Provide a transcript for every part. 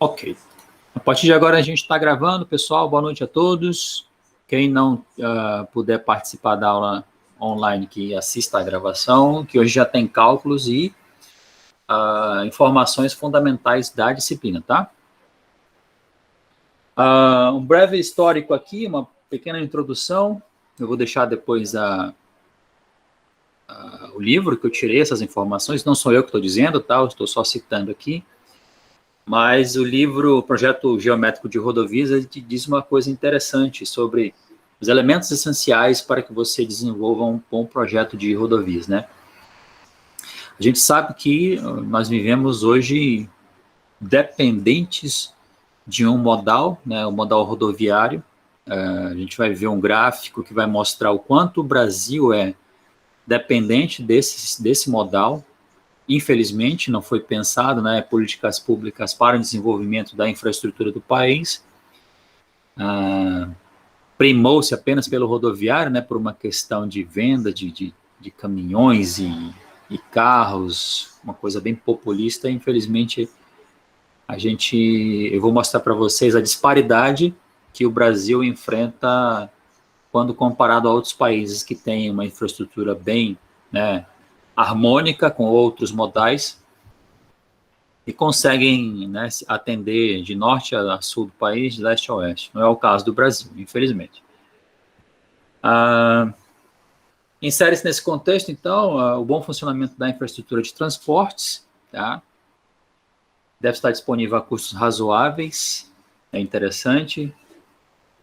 Ok. A partir de agora a gente está gravando, pessoal. Boa noite a todos. Quem não puder participar da aula online, que assista a gravação, que hoje já tem cálculos e informações fundamentais da disciplina, tá? Um breve histórico aqui, uma pequena introdução. Eu vou deixar depois o livro que eu tirei essas informações. Não sou eu que estou dizendo, tá? Eu estou só citando aqui. Mas o livro, o Projeto Geométrico de Rodovias, ele te diz uma coisa interessante sobre os elementos essenciais para que você desenvolva um bom projeto de rodovias, né? A gente sabe que nós vivemos hoje dependentes de um modal, né, o modal rodoviário. A gente vai ver um gráfico que vai mostrar o quanto o Brasil é dependente desse modal. Infelizmente, não foi pensado, né, políticas públicas para o desenvolvimento da infraestrutura do país. Primou-se apenas pelo rodoviário, né, por uma questão de venda de caminhões e carros, uma coisa bem populista. Infelizmente, eu vou mostrar para vocês a disparidade que o Brasil enfrenta quando comparado a outros países que têm uma infraestrutura bem, né, harmônica com outros modais e conseguem, né, atender de norte a sul do país, de leste a oeste. Não é o caso do Brasil, infelizmente. Insere-se nesse contexto, então, o bom funcionamento da infraestrutura de transportes, tá? Deve estar disponível a custos razoáveis, é interessante,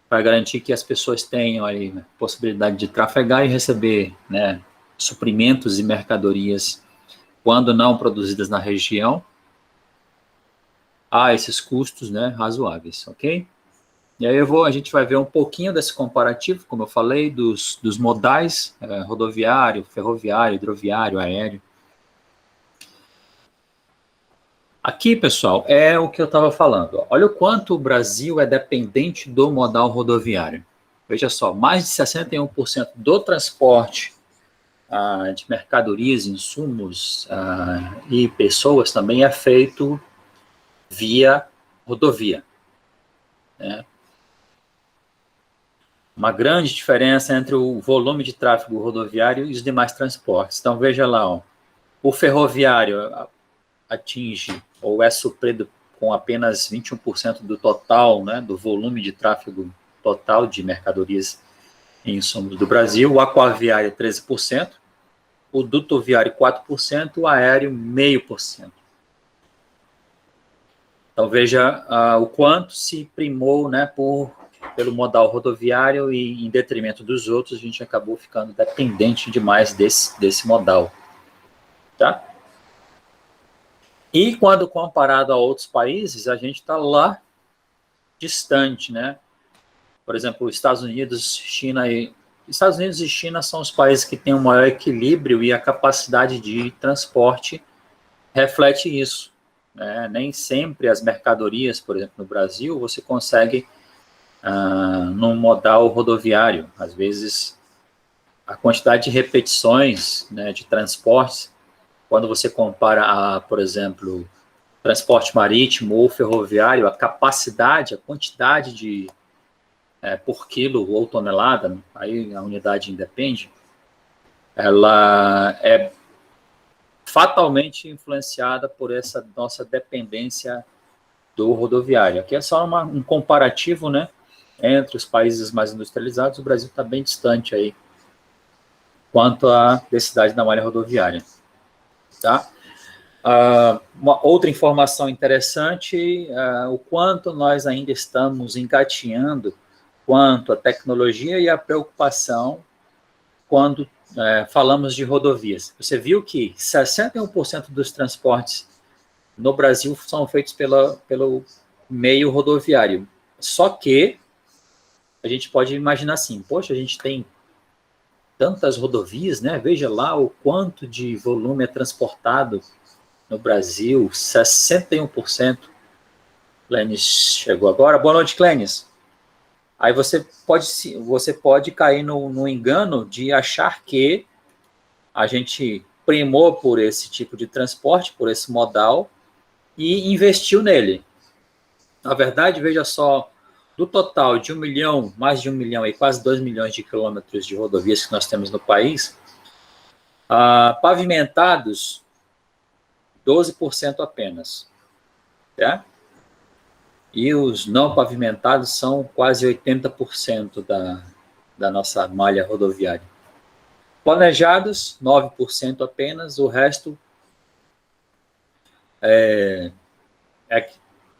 para garantir que as pessoas tenham aí a possibilidade de trafegar e receber, né, suprimentos e mercadorias quando não produzidas na região, a esses custos, né, razoáveis, ok? E aí a gente vai ver um pouquinho desse comparativo, como eu falei, dos modais, rodoviário, ferroviário, hidroviário, aéreo. Aqui, pessoal, é o que eu estava falando. Olha o quanto o Brasil é dependente do modal rodoviário. Veja só, mais de 61% do transporte de mercadorias, insumos e pessoas também é feito via rodovia, né? Uma grande diferença entre o volume de tráfego rodoviário e os demais transportes. Então, veja lá, ó, o ferroviário atinge ou é suprido com apenas 21% do total, né, do volume de tráfego total de mercadorias e insumos do Brasil, o aquaviário 13%, o dutoviário 4%, o aéreo 0,5%. Então, veja o quanto se primou, né, pelo modal rodoviário e em detrimento dos outros, a gente acabou ficando dependente demais desse modal. Tá? E quando comparado a outros países, a gente está lá distante, né? Por exemplo, Estados Unidos e China são os países que têm o maior equilíbrio e a capacidade de transporte reflete isso, né? Nem sempre as mercadorias, por exemplo, no Brasil, você consegue num modal rodoviário. Às vezes, a quantidade de repetições, né, de transportes, quando você compara por exemplo, transporte marítimo ou ferroviário, a capacidade, a quantidade de por quilo ou tonelada, aí a unidade independe, ela é fatalmente influenciada por essa nossa dependência do rodoviário. Aqui é só um comparativo, né, entre os países mais industrializados. O Brasil está bem distante aí quanto à densidade da malha rodoviária. Tá? Uma outra informação interessante, o quanto nós ainda estamos engatinhando quanto à tecnologia e à preocupação quando falamos de rodovias. Você viu que 61% dos transportes no Brasil são feitos pelo meio rodoviário. Só que a gente pode imaginar assim, poxa, a gente tem tantas rodovias, né? Veja lá o quanto de volume é transportado no Brasil, 61%. Clênis chegou agora. Boa noite, Clênis. Aí você pode cair no engano de achar que a gente primou por esse tipo de transporte, por esse modal, e investiu nele. Na verdade, veja só, do total de 1 milhão, mais de 1 milhão e quase 2 milhões de quilômetros de rodovias que nós temos no país, pavimentados, 12% apenas. Tá? E os não pavimentados são quase 80% da nossa malha rodoviária. Planejados, 9% apenas, o resto é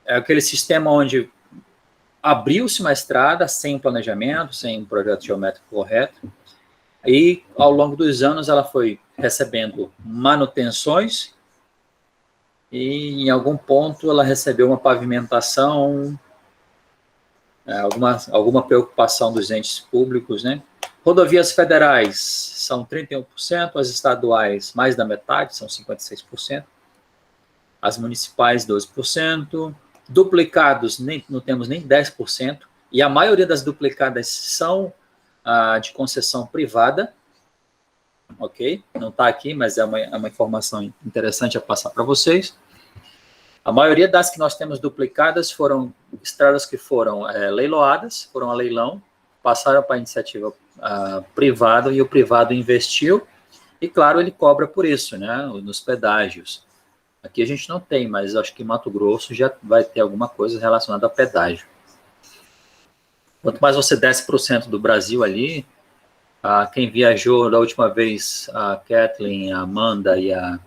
aquele sistema onde abriu-se uma estrada sem planejamento, sem um projeto geométrico correto, e ao longo dos anos ela foi recebendo manutenções e em algum ponto ela recebeu uma pavimentação, alguma preocupação dos entes públicos, né? Rodovias federais são 31%, as estaduais mais da metade, são 56%, as municipais 12%, duplicados não temos nem 10%, e a maioria das duplicadas são de concessão privada, ok? Não está aqui, mas é uma informação interessante a passar para vocês. A maioria das que nós temos duplicadas foram estradas que foram leiloadas, foram a leilão, passaram para a iniciativa privada e o privado investiu, e claro, ele cobra por isso, né, nos pedágios. Aqui a gente não tem, mas acho que em Mato Grosso já vai ter alguma coisa relacionada a pedágio. Quanto mais você desce para o centro do Brasil ali, quem viajou da última vez, a Kathleen, a Amanda e a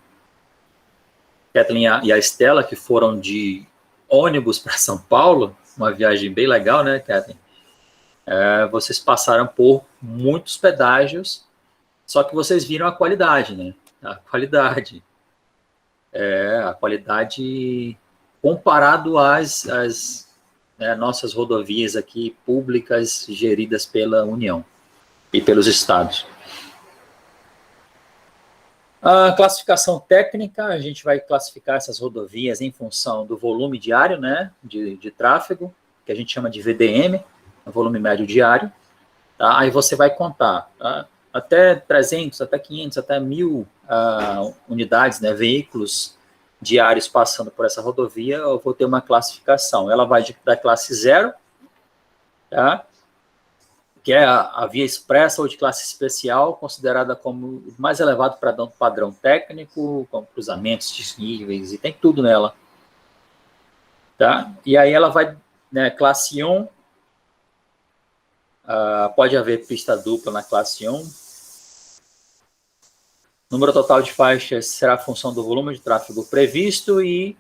Estela, que foram de ônibus para São Paulo, uma viagem bem legal, né, Kathleen? Vocês passaram por muitos pedágios, só que vocês viram a qualidade, né? A qualidade comparado às nossas rodovias aqui públicas geridas pela União e pelos estados. A classificação técnica, a gente vai classificar essas rodovias em função do volume diário, né, de tráfego, que a gente chama de VDM, volume médio diário. Tá? Aí você vai contar, tá? Até 300, até 500, até 1.000 unidades, né, veículos diários passando por essa rodovia, eu vou ter uma classificação. Ela vai da classe 0, tá? Que é a via expressa ou de classe especial, considerada como o mais elevado padrão técnico, com cruzamentos desníveis, e tem tudo nela. Tá? E aí ela vai, né, classe 1, pode haver pista dupla na classe 1. Número total de faixas será a função do volume de tráfego previsto e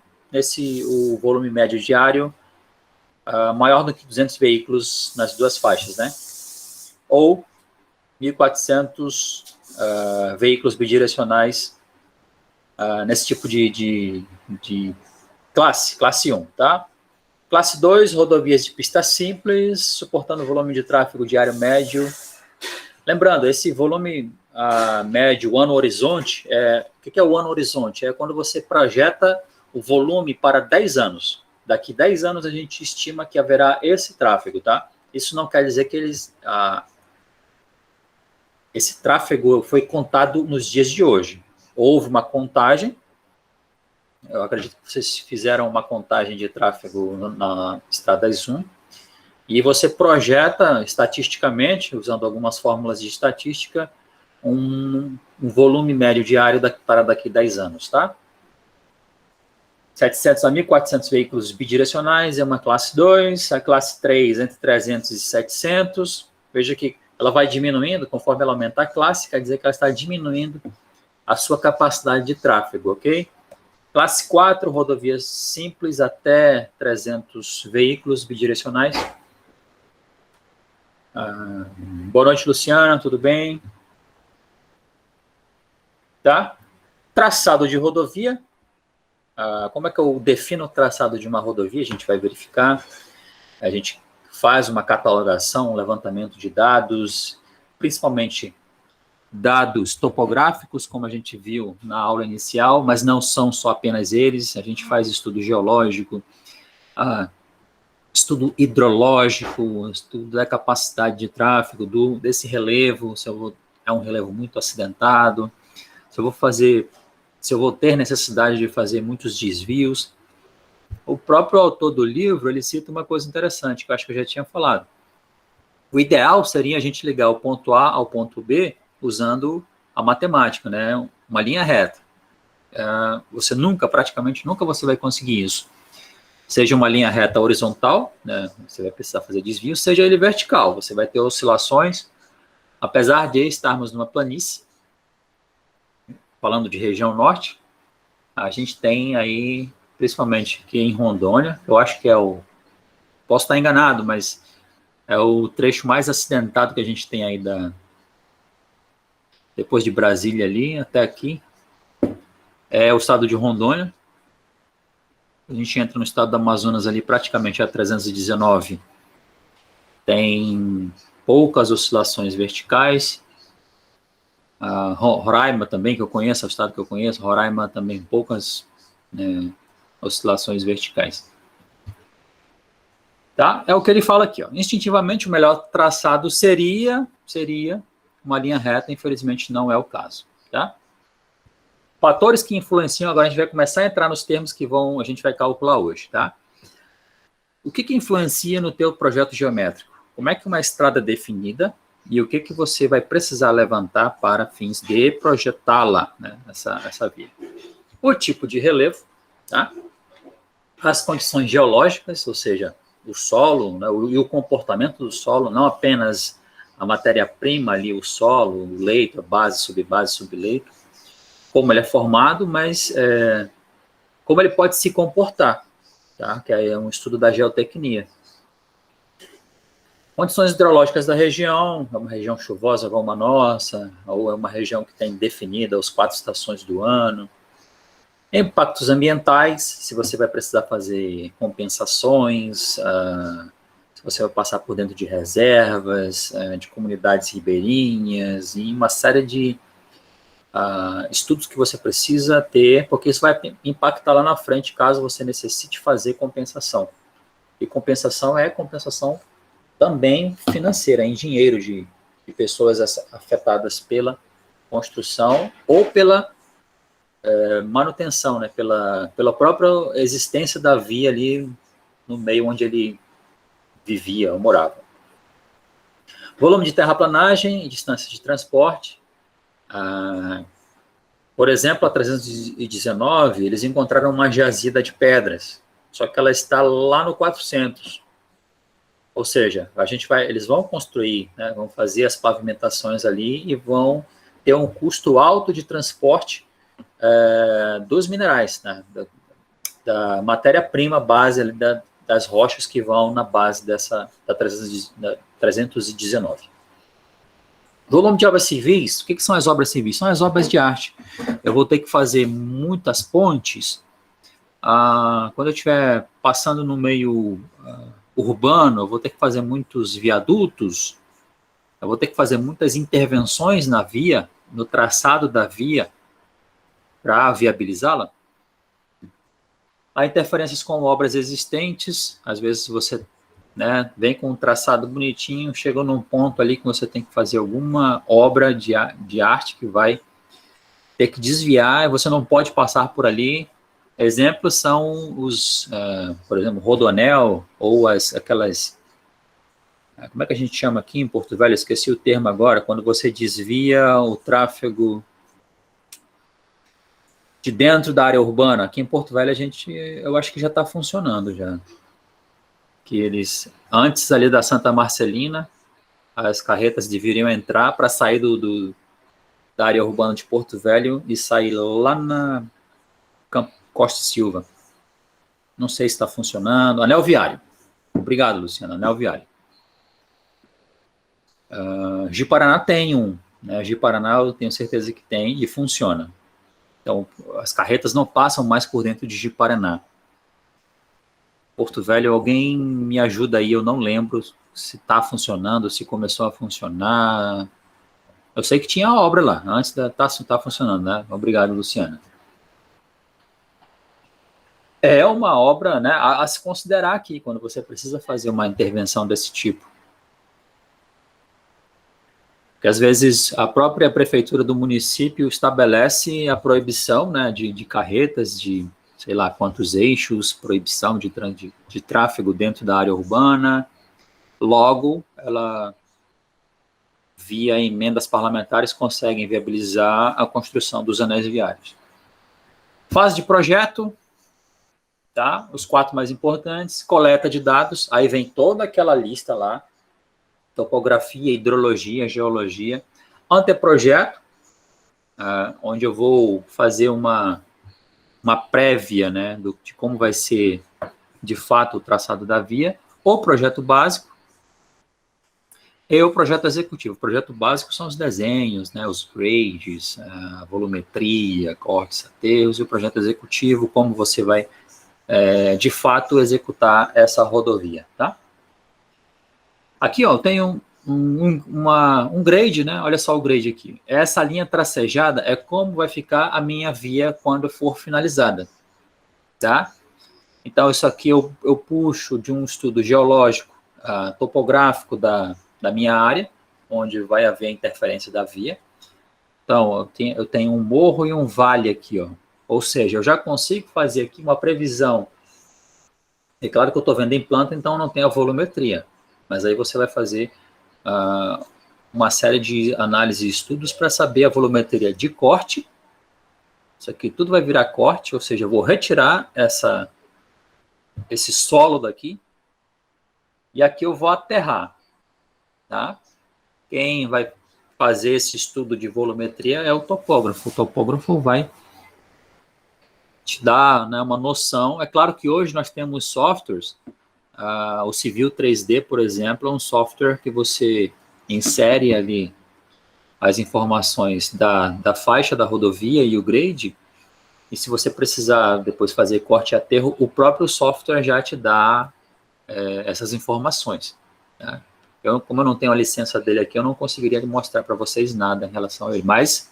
o volume médio diário maior do que 200 veículos nas duas faixas, né? Ou 1.400 veículos bidirecionais nesse tipo de classe 1, tá? Classe 2, rodovias de pista simples, suportando volume de tráfego diário médio. Lembrando, esse volume médio, ano horizonte, o que é o ano horizonte? É quando você projeta o volume para 10 anos. Daqui 10 anos a gente estima que haverá esse tráfego, tá? Isso não quer dizer que esse tráfego foi contado nos dias de hoje. Houve uma contagem, eu acredito que vocês fizeram uma contagem de tráfego na Estradas 1, e você projeta estatisticamente, usando algumas fórmulas de estatística, um volume médio diário para daqui 10 anos, tá? 700 a 1.400 veículos bidirecionais é uma classe 2, a classe 3 entre 300 e 700, veja que ela vai diminuindo, conforme ela aumenta a classe, quer dizer que ela está diminuindo a sua capacidade de tráfego, ok? Classe 4, rodovias simples até 300 veículos bidirecionais. Boa noite, Luciana, tudo bem? Tá? Traçado de rodovia. Como é que eu defino o traçado de uma rodovia? A gente vai verificar. A gente faz uma catalogação, um levantamento de dados, principalmente dados topográficos, como a gente viu na aula inicial, mas não são só apenas eles. A gente faz estudo geológico, estudo hidrológico, estudo da capacidade de tráfego, desse relevo, se é um relevo muito acidentado, se eu vou ter necessidade de fazer muitos desvios. O próprio autor do livro, ele cita uma coisa interessante, que eu acho que eu já tinha falado. O ideal seria a gente ligar o ponto A ao ponto B usando a matemática, né? Uma linha reta. Você praticamente nunca você vai conseguir isso. Seja uma linha reta horizontal, né? Você vai precisar fazer desvio, seja ele vertical, você vai ter oscilações, apesar de estarmos numa planície, falando de região norte, a gente tem aí, principalmente aqui em Rondônia, eu acho que posso estar enganado, mas é o trecho mais acidentado que a gente tem aí depois de Brasília ali até aqui, é o estado de Rondônia. A gente entra no estado do Amazonas ali praticamente a 319, tem poucas oscilações verticais. Roraima também, que eu conheço, é o estado que eu conheço, Roraima também poucas, né, oscilações verticais. Tá? É o que ele fala aqui. Ó. Instintivamente, o melhor traçado seria uma linha reta, infelizmente não é o caso. Tá? Fatores que influenciam, agora a gente vai começar a entrar nos termos que a gente vai calcular hoje. Tá? O que influencia no teu projeto geométrico? Como é que uma estrada é definida e o que você vai precisar levantar para fins de projetá-la, né, essa via? O tipo de relevo, tá? As condições geológicas, ou seja, o solo, né, e o comportamento do solo, não apenas a matéria-prima ali, o solo, o leito, a base, subleito, como ele é formado, mas como ele pode se comportar, tá? Que é um estudo da geotecnia. Condições hidrológicas da região, é uma região chuvosa como a nossa, ou é uma região que tem definida as 4 estações do ano. Impactos ambientais, se você vai precisar fazer compensações, se você vai passar por dentro de reservas, de comunidades ribeirinhas, e uma série de estudos que você precisa ter, porque isso vai impactar lá na frente, caso você necessite fazer compensação. E compensação também financeira, em dinheiro de pessoas afetadas pela construção ou pela manutenção, né, pela própria existência da via ali no meio onde ele vivia ou morava. Volume de terraplanagem e distância de transporte. Por exemplo, a 319, eles encontraram uma jazida de pedras, só que ela está lá no 400. Ou seja, eles vão construir, né, vão fazer as pavimentações ali e vão ter um custo alto de transporte dos minerais, né, da matéria-prima base ali das rochas que vão na base da 319. Volume de obras civis, o que são as obras civis? São as obras de arte. Eu vou ter que fazer muitas pontes. Quando eu estiver passando no meio urbano, eu vou ter que fazer muitos viadutos, eu vou ter que fazer muitas intervenções na via, no traçado da via, para viabilizá-la. Há interferências com obras existentes, às vezes você, né, vem com um traçado bonitinho, chega num ponto ali que você tem que fazer alguma obra de arte que vai ter que desviar, e você não pode passar por ali. Exemplos são por exemplo, rodoanel, ou aquelas... Como é que a gente chama aqui em Porto Velho? Esqueci o termo agora, quando você desvia o tráfego de dentro da área urbana. Aqui em Porto Velho eu acho que já está funcionando já. Que eles, antes ali da Santa Marcelina, as carretas deveriam entrar para sair da área urbana de Porto Velho e sair lá na Costa Silva. Não sei se está funcionando. Anel viário. Obrigado, Luciana. Anel viário. Ji-Paraná tem um. Né? Ji-Paraná eu tenho certeza que tem e funciona. Então, as carretas não passam mais por dentro de Ji-Paraná. Porto Velho, alguém me ajuda aí, eu não lembro se está funcionando, se começou a funcionar. Eu sei que tinha obra lá, antes de tá funcionando, né? Obrigado, Luciana. É uma obra, né, a se considerar aqui, quando você precisa fazer uma intervenção desse tipo. Porque, às vezes, a própria prefeitura do município estabelece a proibição, né, de carretas, de sei lá quantos eixos, proibição de tráfego dentro da área urbana. Logo, ela, via emendas parlamentares, consegue viabilizar a construção dos anéis viários. Fase de projeto, tá? Os 4 mais importantes, coleta de dados, aí vem toda aquela lista lá, topografia, hidrologia, geologia. Anteprojeto, onde eu vou fazer uma prévia, né, de como vai ser, de fato, o traçado da via. O projeto básico e o projeto executivo. O projeto básico são os desenhos, né, os grades, a volumetria, cortes, aterros, e o projeto executivo, como você vai, de fato, executar essa rodovia, tá? Aqui, ó, tem um grade, né? Olha só o grade aqui. Essa linha tracejada é como vai ficar a minha via quando for finalizada, tá? Então, isso aqui eu puxo de um estudo geológico, topográfico da minha área, onde vai haver interferência da via. Então, eu tenho um morro e um vale aqui, ó. Ou seja, eu já consigo fazer aqui uma previsão. É claro que eu estou vendo em planta, então não tem a volumetria. Mas aí você vai fazer uma série de análises e estudos para saber a volumetria de corte. Isso aqui tudo vai virar corte, ou seja, eu vou retirar esse solo daqui e aqui eu vou aterrar, tá? Quem vai fazer esse estudo de volumetria é o topógrafo. O topógrafo vai te dar, né, uma noção. É claro que hoje nós temos softwares, o Civil 3D, por exemplo, é um software que você insere ali as informações da faixa da rodovia e o grade, e se você precisar depois fazer corte e aterro, o próprio software já te dá essas informações, né? Como eu não tenho a licença dele aqui, eu não conseguiria mostrar para vocês nada em relação a ele, mas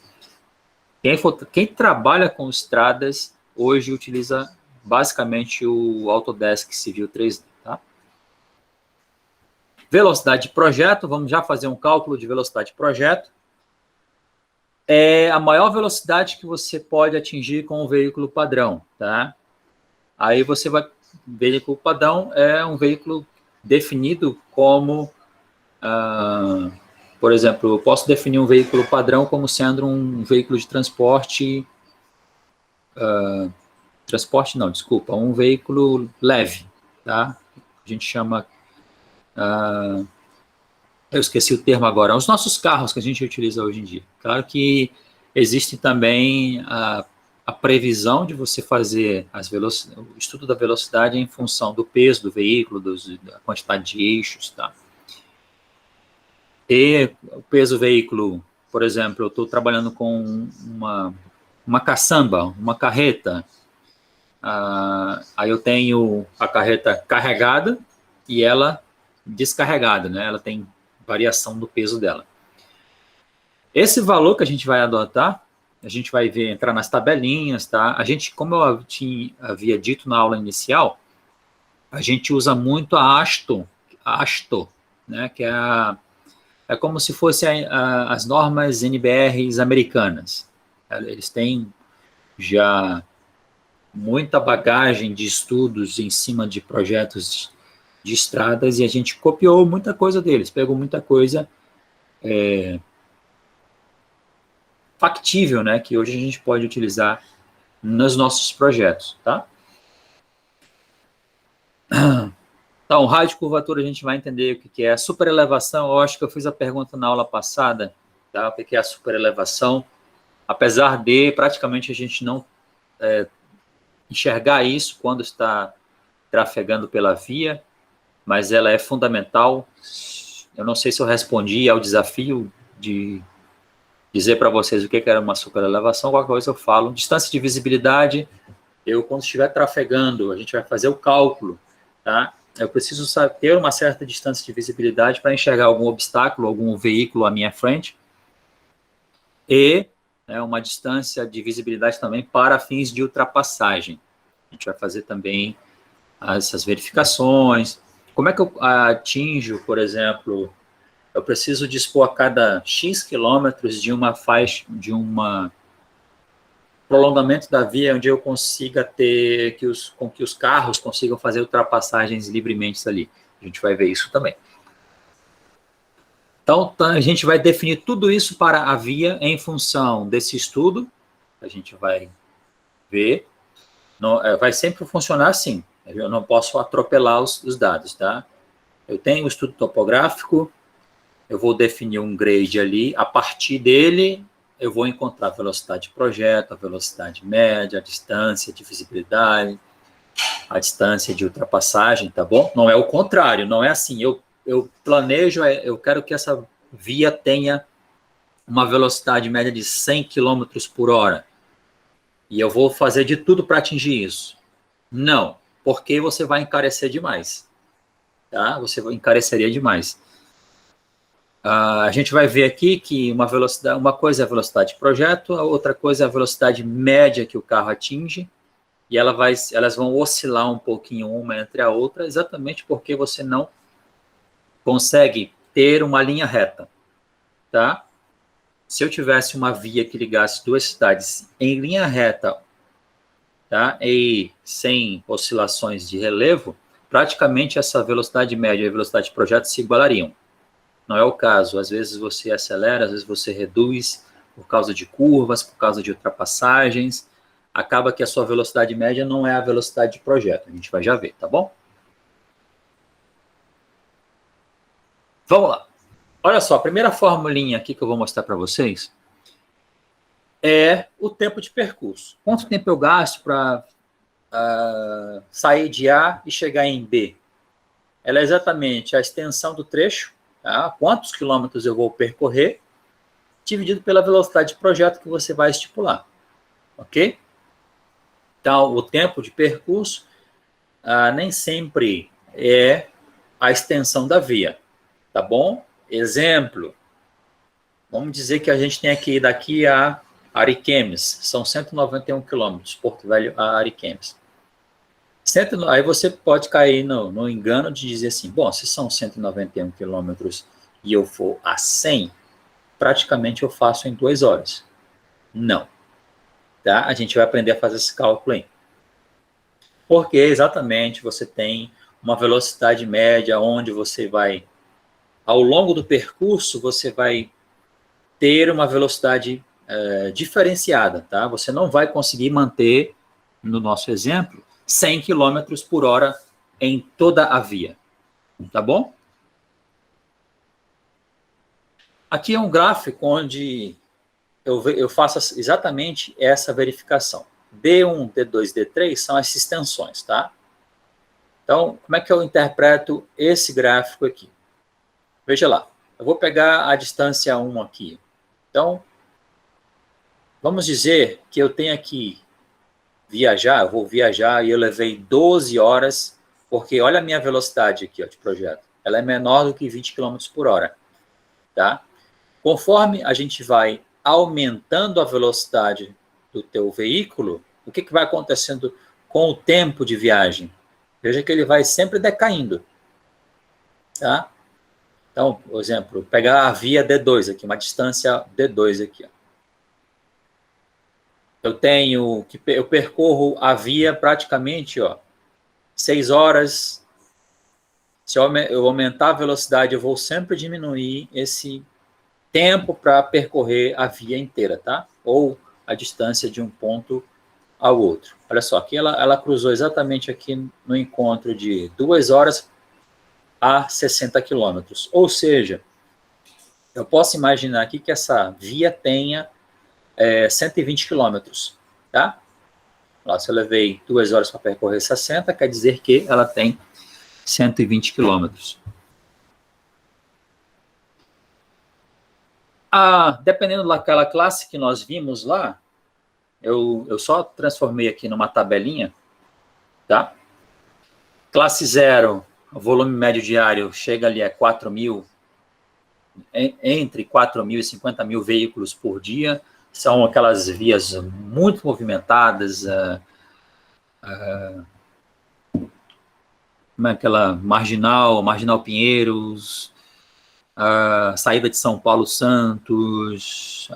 quem trabalha com estradas hoje utiliza basicamente o Autodesk Civil 3D, tá? Velocidade de projeto, vamos já fazer um cálculo de velocidade de projeto. É a maior velocidade que você pode atingir com o veículo padrão, tá? Aí você vai, veículo padrão é um veículo definido como, por exemplo, eu posso definir um veículo padrão como sendo um veículo de transporte, um veículo leve, tá? A gente chama, eu esqueci o termo agora, os nossos carros que a gente utiliza hoje em dia. Claro que existe também a previsão de você fazer o estudo da velocidade em função do peso do veículo, da quantidade de eixos, tá? E o peso do veículo, por exemplo, eu estou trabalhando com uma caçamba, uma carreta, aí eu tenho a carreta carregada e ela descarregada, né? Ela tem variação do peso dela. Esse valor que a gente vai adotar, a gente vai ver, entrar nas tabelinhas, tá? A gente, como eu havia dito na aula inicial, a gente usa muito a AASHTO, né? Que é como se fossem as normas NBRs americanas. Eles têm já muita bagagem de estudos em cima de projetos de estradas e a gente copiou muita coisa deles, pegou muita coisa factível, né, que hoje a gente pode utilizar nos nossos projetos, tá? Então, raio de curvatura a gente vai entender o que é. Superelevação, eu acho que eu fiz a pergunta na aula passada, tá? O que é a superelevação? Apesar de praticamente a gente não enxergar isso quando está trafegando pela via, mas ela é fundamental. Eu não sei se eu respondi ao desafio de dizer para vocês o que era uma superelevação, qualquer coisa eu falo. Distância de visibilidade, quando estiver trafegando, a gente vai fazer o cálculo, tá? Eu preciso ter uma certa distância de visibilidade para enxergar algum obstáculo, algum veículo à minha frente, e uma distância de visibilidade também para fins de ultrapassagem. A gente vai fazer também essas verificações. Como é que eu atinjo, por exemplo, eu preciso dispor a cada X quilômetros de uma faixa, de uma prolongamento da via onde eu consiga ter, com que os carros consigam fazer ultrapassagens livremente ali. A gente vai ver isso também. Então, a gente vai definir tudo isso para a via em função desse estudo. A gente vai ver. Não, vai sempre funcionar assim. Eu não posso atropelar os dados, tá? Eu tenho o estudo topográfico, eu vou definir um grade ali. A partir dele, eu vou encontrar a velocidade de projeto, a velocidade média, a distância de visibilidade, a distância de ultrapassagem, tá bom? Não é o contrário, não é assim. Eu planejo, eu quero que essa via tenha uma velocidade média de 100 km por hora. E eu vou fazer de tudo para atingir isso. Não, porque você vai encarecer demais. Tá? Você encareceria demais. A gente vai ver aqui que uma coisa é a velocidade de projeto, a outra coisa é a velocidade média que o carro atinge, e elas vão oscilar um pouquinho uma entre a outra, exatamente porque você não consegue ter uma linha reta, tá? Se eu tivesse uma via que ligasse duas cidades em linha reta, tá? E sem oscilações de relevo, praticamente essa velocidade média e a velocidade de projeto se igualariam. Não é o caso. Às vezes você acelera, às vezes você reduz por causa de curvas, por causa de ultrapassagens. Acaba que a sua velocidade média não é a velocidade de projeto. A gente vai já ver, tá bom? Vamos lá. Olha só, a primeira formulinha aqui que eu vou mostrar para vocês é o tempo de percurso. Quanto tempo eu gasto para sair de A e chegar em B? Ela é exatamente a extensão do trecho, tá? Quantos quilômetros eu vou percorrer, dividido pela velocidade de projeto que você vai estipular, ok? Então, o tempo de percurso nem sempre é a extensão da via, tá bom? Exemplo, vamos dizer que a gente tem que ir daqui a Ariquemes, são 191 quilômetros, Porto Velho a Ariquemes. Aí você pode cair no engano de dizer assim, bom, se são 191 quilômetros e eu for a 100, praticamente eu faço em 2 horas. Não. Tá? A gente vai aprender a fazer esse cálculo aí. Porque exatamente você tem uma velocidade média onde você vai, ao longo do percurso, você vai ter uma velocidade diferenciada, tá? Você não vai conseguir manter, no nosso exemplo, 100 km por hora em toda a via, tá bom? Aqui é um gráfico onde eu faço exatamente essa verificação. D1, D2, D3 são as extensões, tá? Então, como é que eu interpreto esse gráfico aqui? Veja lá, eu vou pegar a distância 1 aqui. Então, vamos dizer que eu tenho que viajar, eu vou viajar e eu levei 12 horas, porque olha a minha velocidade aqui ó, de projeto. Ela é menor do que 20 km por hora, tá? Conforme a gente vai aumentando a velocidade do teu veículo, o que vai acontecendo com o tempo de viagem? Veja que ele vai sempre decaindo, tá? Então, por exemplo, pegar a via D2 aqui, uma distância D2 aqui. Ó. Eu percorro a via praticamente, ó, 6 horas. Se eu aumentar a velocidade, eu vou sempre diminuir esse tempo para percorrer a via inteira, tá? Ou a distância de um ponto ao outro. Olha só, aqui ela cruzou exatamente aqui no encontro de 2 horas a 60 quilômetros. Ou seja, eu posso imaginar aqui que essa via tenha 120 quilômetros, tá? Lá, se eu levei 2 horas para percorrer 60, quer dizer que ela tem 120 quilômetros. Dependendo daquela classe que nós vimos lá, eu só transformei aqui numa tabelinha, tá? Classe 0, o volume médio diário chega ali a 4 mil, entre 4 mil e 50 mil veículos por dia. São aquelas vias muito movimentadas, aquela Marginal Pinheiros, saída de São Paulo Santos,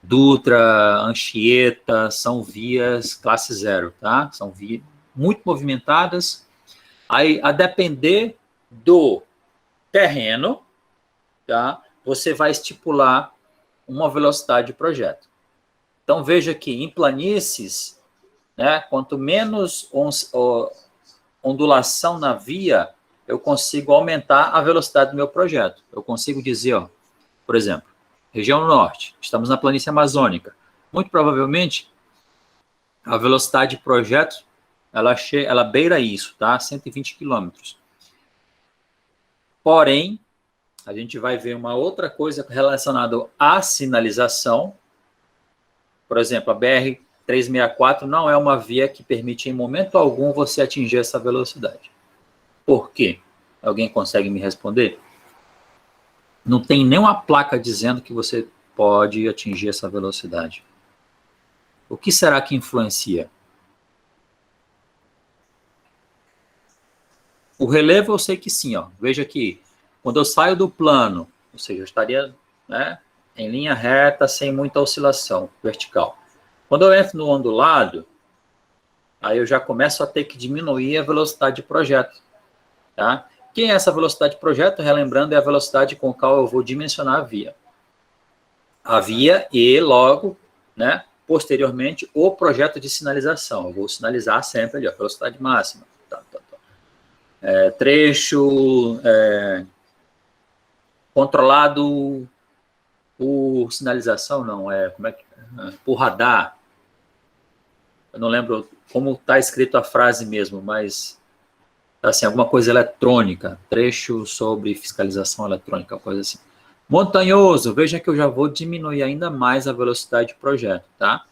Dutra, Anchieta, são vias classe 0, tá? São vias muito movimentadas. Aí, a depender do terreno, tá? Você vai estipular uma velocidade de projeto. Então, veja que em planícies, né, quanto menos ondulação na via, eu consigo aumentar a velocidade do meu projeto. Eu consigo dizer, ó, por exemplo, região norte, estamos na planície amazônica. Muito provavelmente, a velocidade de projeto, ela beira isso, tá? 120 quilômetros. Porém, a gente vai ver uma outra coisa relacionada à sinalização. Por exemplo, a BR-364 não é uma via que permite, em momento algum, você atingir essa velocidade. Por quê? Alguém consegue me responder? Não tem nenhuma placa dizendo que você pode atingir essa velocidade. O que será que influencia? O relevo eu sei que sim, ó. Veja aqui, quando eu saio do plano, ou seja, eu estaria, né, em linha reta, sem muita oscilação vertical. Quando eu entro no ondulado, aí eu já começo a ter que diminuir a velocidade de projeto, tá? Quem é essa velocidade de projeto? Relembrando, é a velocidade com a qual eu vou dimensionar a via. A via e logo, né, posteriormente, o projeto de sinalização. Eu vou sinalizar sempre ali, ó, velocidade máxima. Trecho controlado por sinalização, não, por radar. Eu não lembro como está escrito a frase mesmo, mas assim, alguma coisa eletrônica, trecho sobre fiscalização eletrônica, coisa assim. Montanhoso, veja que eu já vou diminuir ainda mais a velocidade de projeto, tá?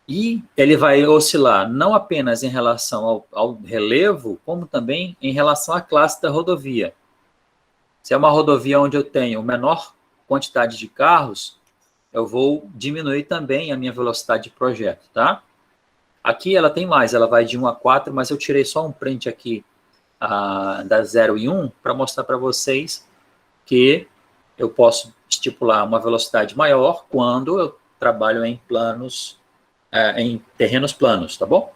E ele vai oscilar não apenas em relação ao relevo, como também em relação à classe da rodovia. Se é uma rodovia onde eu tenho menor quantidade de carros, eu vou diminuir também a minha velocidade de projeto, tá? Aqui ela tem mais, ela vai de 1 a 4, mas eu tirei só um print aqui da 0 e 1 para mostrar para vocês que eu posso estipular uma velocidade maior quando eu trabalho em planos, em terrenos planos, tá bom?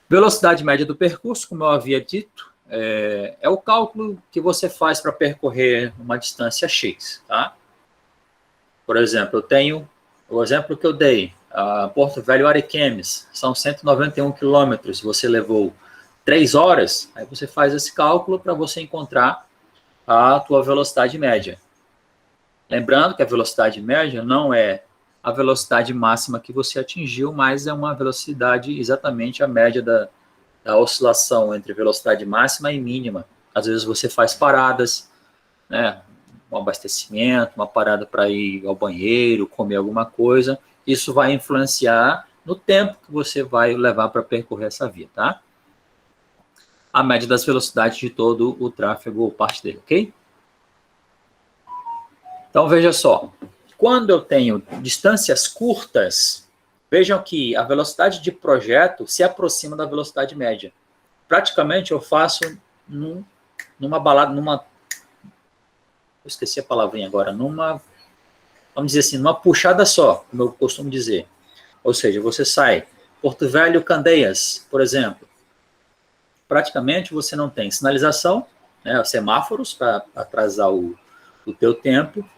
Velocidade média do percurso, como eu havia dito, é o cálculo que você faz para percorrer uma distância X, tá? Por exemplo, eu tenho o exemplo que eu dei, Porto Velho Ariquemes, são 191 quilômetros, você levou 3 horas, aí você faz esse cálculo para você encontrar a tua velocidade média. Lembrando que a velocidade média não é a velocidade máxima que você atingiu, mas é uma velocidade exatamente a média da oscilação entre velocidade máxima e mínima. Às vezes você faz paradas, né, um abastecimento, uma parada para ir ao banheiro, comer alguma coisa, isso vai influenciar no tempo que você vai levar para percorrer essa via, tá? A média das velocidades de todo o tráfego ou parte dele, ok? Então, veja só, quando eu tenho distâncias curtas, vejam que a velocidade de projeto se aproxima da velocidade média. Praticamente eu faço numa balada, eu esqueci a palavrinha agora, vamos dizer assim, numa puxada só, como eu costumo dizer. Ou seja, você sai Porto Velho, Candeias, por exemplo. Praticamente você não tem sinalização, né, semáforos para atrasar o teu tempo,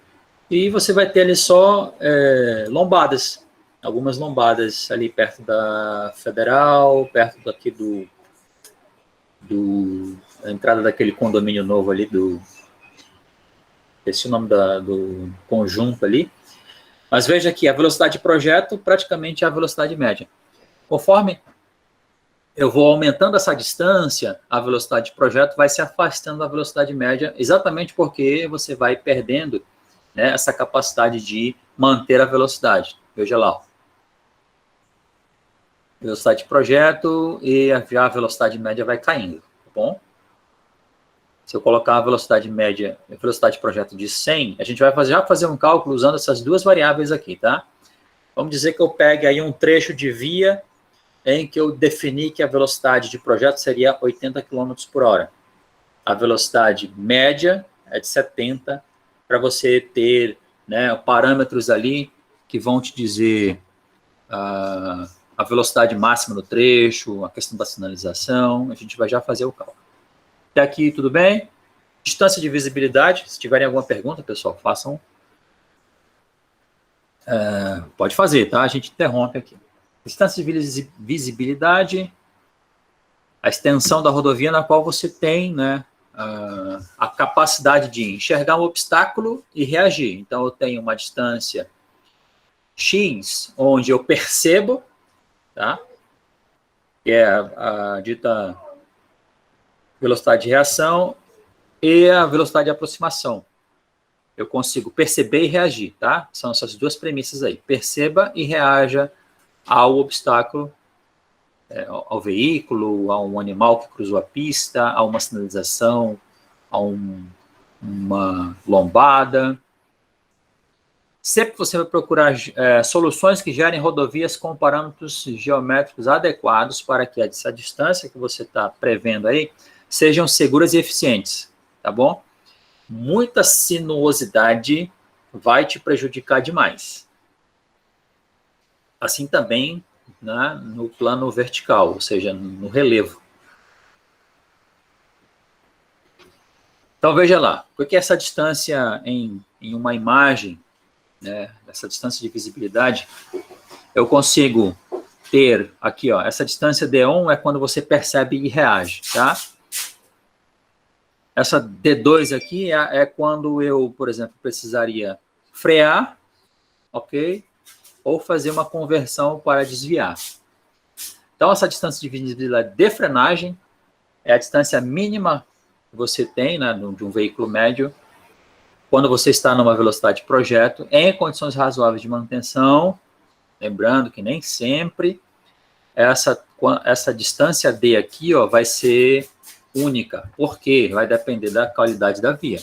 e você vai ter ali só lombadas, algumas lombadas ali perto da Federal, perto daqui da entrada daquele condomínio novo ali, esse é o nome do conjunto ali. Mas veja que a velocidade de projeto praticamente é a velocidade média. Conforme eu vou aumentando essa distância, a velocidade de projeto vai se afastando da velocidade média, exatamente porque você vai perdendo, né, essa capacidade de manter a velocidade. Veja lá, ó. Velocidade de projeto e já a velocidade média vai caindo, tá bom? Se eu colocar a velocidade média, a velocidade de projeto de 100, a gente vai fazer um cálculo usando essas duas variáveis aqui, tá? Vamos dizer que eu pegue aí um trecho de via em que eu defini que a velocidade de projeto seria 80 km por hora. A velocidade média é de 70 km para você ter, né, parâmetros ali que vão te dizer a velocidade máxima no trecho, a questão da sinalização. A gente vai já fazer o cálculo. Até aqui, tudo bem? Distância de visibilidade. Se tiverem alguma pergunta, pessoal, façam. Pode fazer, tá? A gente interrompe aqui. Distância de visibilidade, a extensão da rodovia na qual você tem, né, a capacidade de enxergar um obstáculo e reagir. Então, eu tenho uma distância X, onde eu percebo, tá? Que é a dita velocidade de reação, e a velocidade de aproximação. Eu consigo perceber e reagir, tá? São essas duas premissas aí. Perceba e reaja ao obstáculo, ao veículo, a um animal que cruzou a pista, a uma sinalização, a uma lombada. Sempre você vai procurar soluções que gerem rodovias com parâmetros geométricos adequados para que essa distância que você está prevendo aí sejam seguras e eficientes, tá bom? Muita sinuosidade vai te prejudicar demais. Assim também, né, no plano vertical, ou seja, no relevo. Então, veja lá, porque essa distância em uma imagem, né, essa distância de visibilidade, eu consigo ter aqui, ó, essa distância D1 é quando você percebe e reage, tá? Essa D2 aqui é quando eu, por exemplo, precisaria frear, ok? Ou fazer uma conversão para desviar. Então, essa distância de visibilidade de frenagem é a distância mínima que você tem, né, de um veículo médio, quando você está numa velocidade de projeto, em condições razoáveis de manutenção, lembrando que nem sempre essa distância D aqui, ó, vai ser única. Por quê? Vai depender da qualidade da via.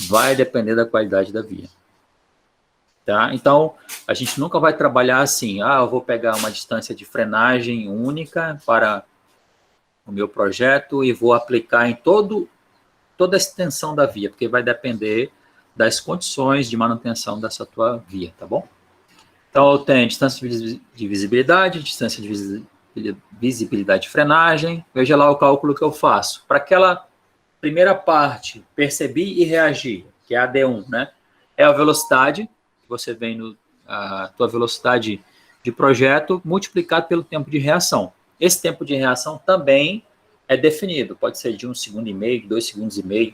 Vai depender da qualidade da via. Tá? Então, a gente nunca vai trabalhar assim, eu vou pegar uma distância de frenagem única para o meu projeto e vou aplicar em toda a extensão da via, porque vai depender das condições de manutenção dessa tua via, tá bom? Então, eu tenho distância de visibilidade, distância de visibilidade de frenagem. Veja lá o cálculo que eu faço. Para aquela primeira parte, percebi e reagir, que é a D1, né? É a velocidade, que você vem a tua velocidade de projeto, multiplicado pelo tempo de reação. Esse tempo de reação também é definido, pode ser de 1,5 segundos, 2,5 segundos,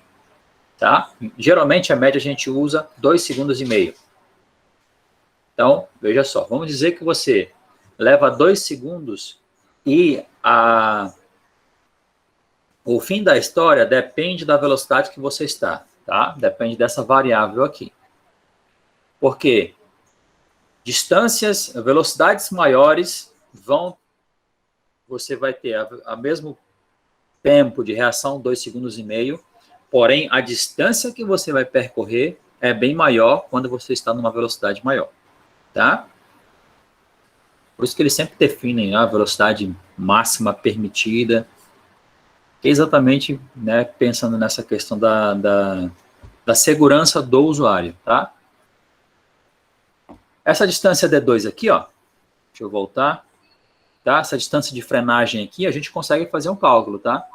tá? Geralmente, a média a gente usa 2,5 segundos. Então, veja só, vamos dizer que você leva 2 segundos e o fim da história depende da velocidade que você está, tá? Depende dessa variável aqui. Por quê? Velocidades maiores você vai ter a mesmo tempo de reação, 2,5 segundos, porém, a distância que você vai percorrer é bem maior quando você está numa velocidade maior, tá? Por isso que eles sempre definem a velocidade máxima permitida, exatamente, né, pensando nessa questão da segurança do usuário, tá? Essa distância D2 aqui, ó, deixa eu voltar, tá? Essa distância de frenagem aqui, a gente consegue fazer um cálculo, tá?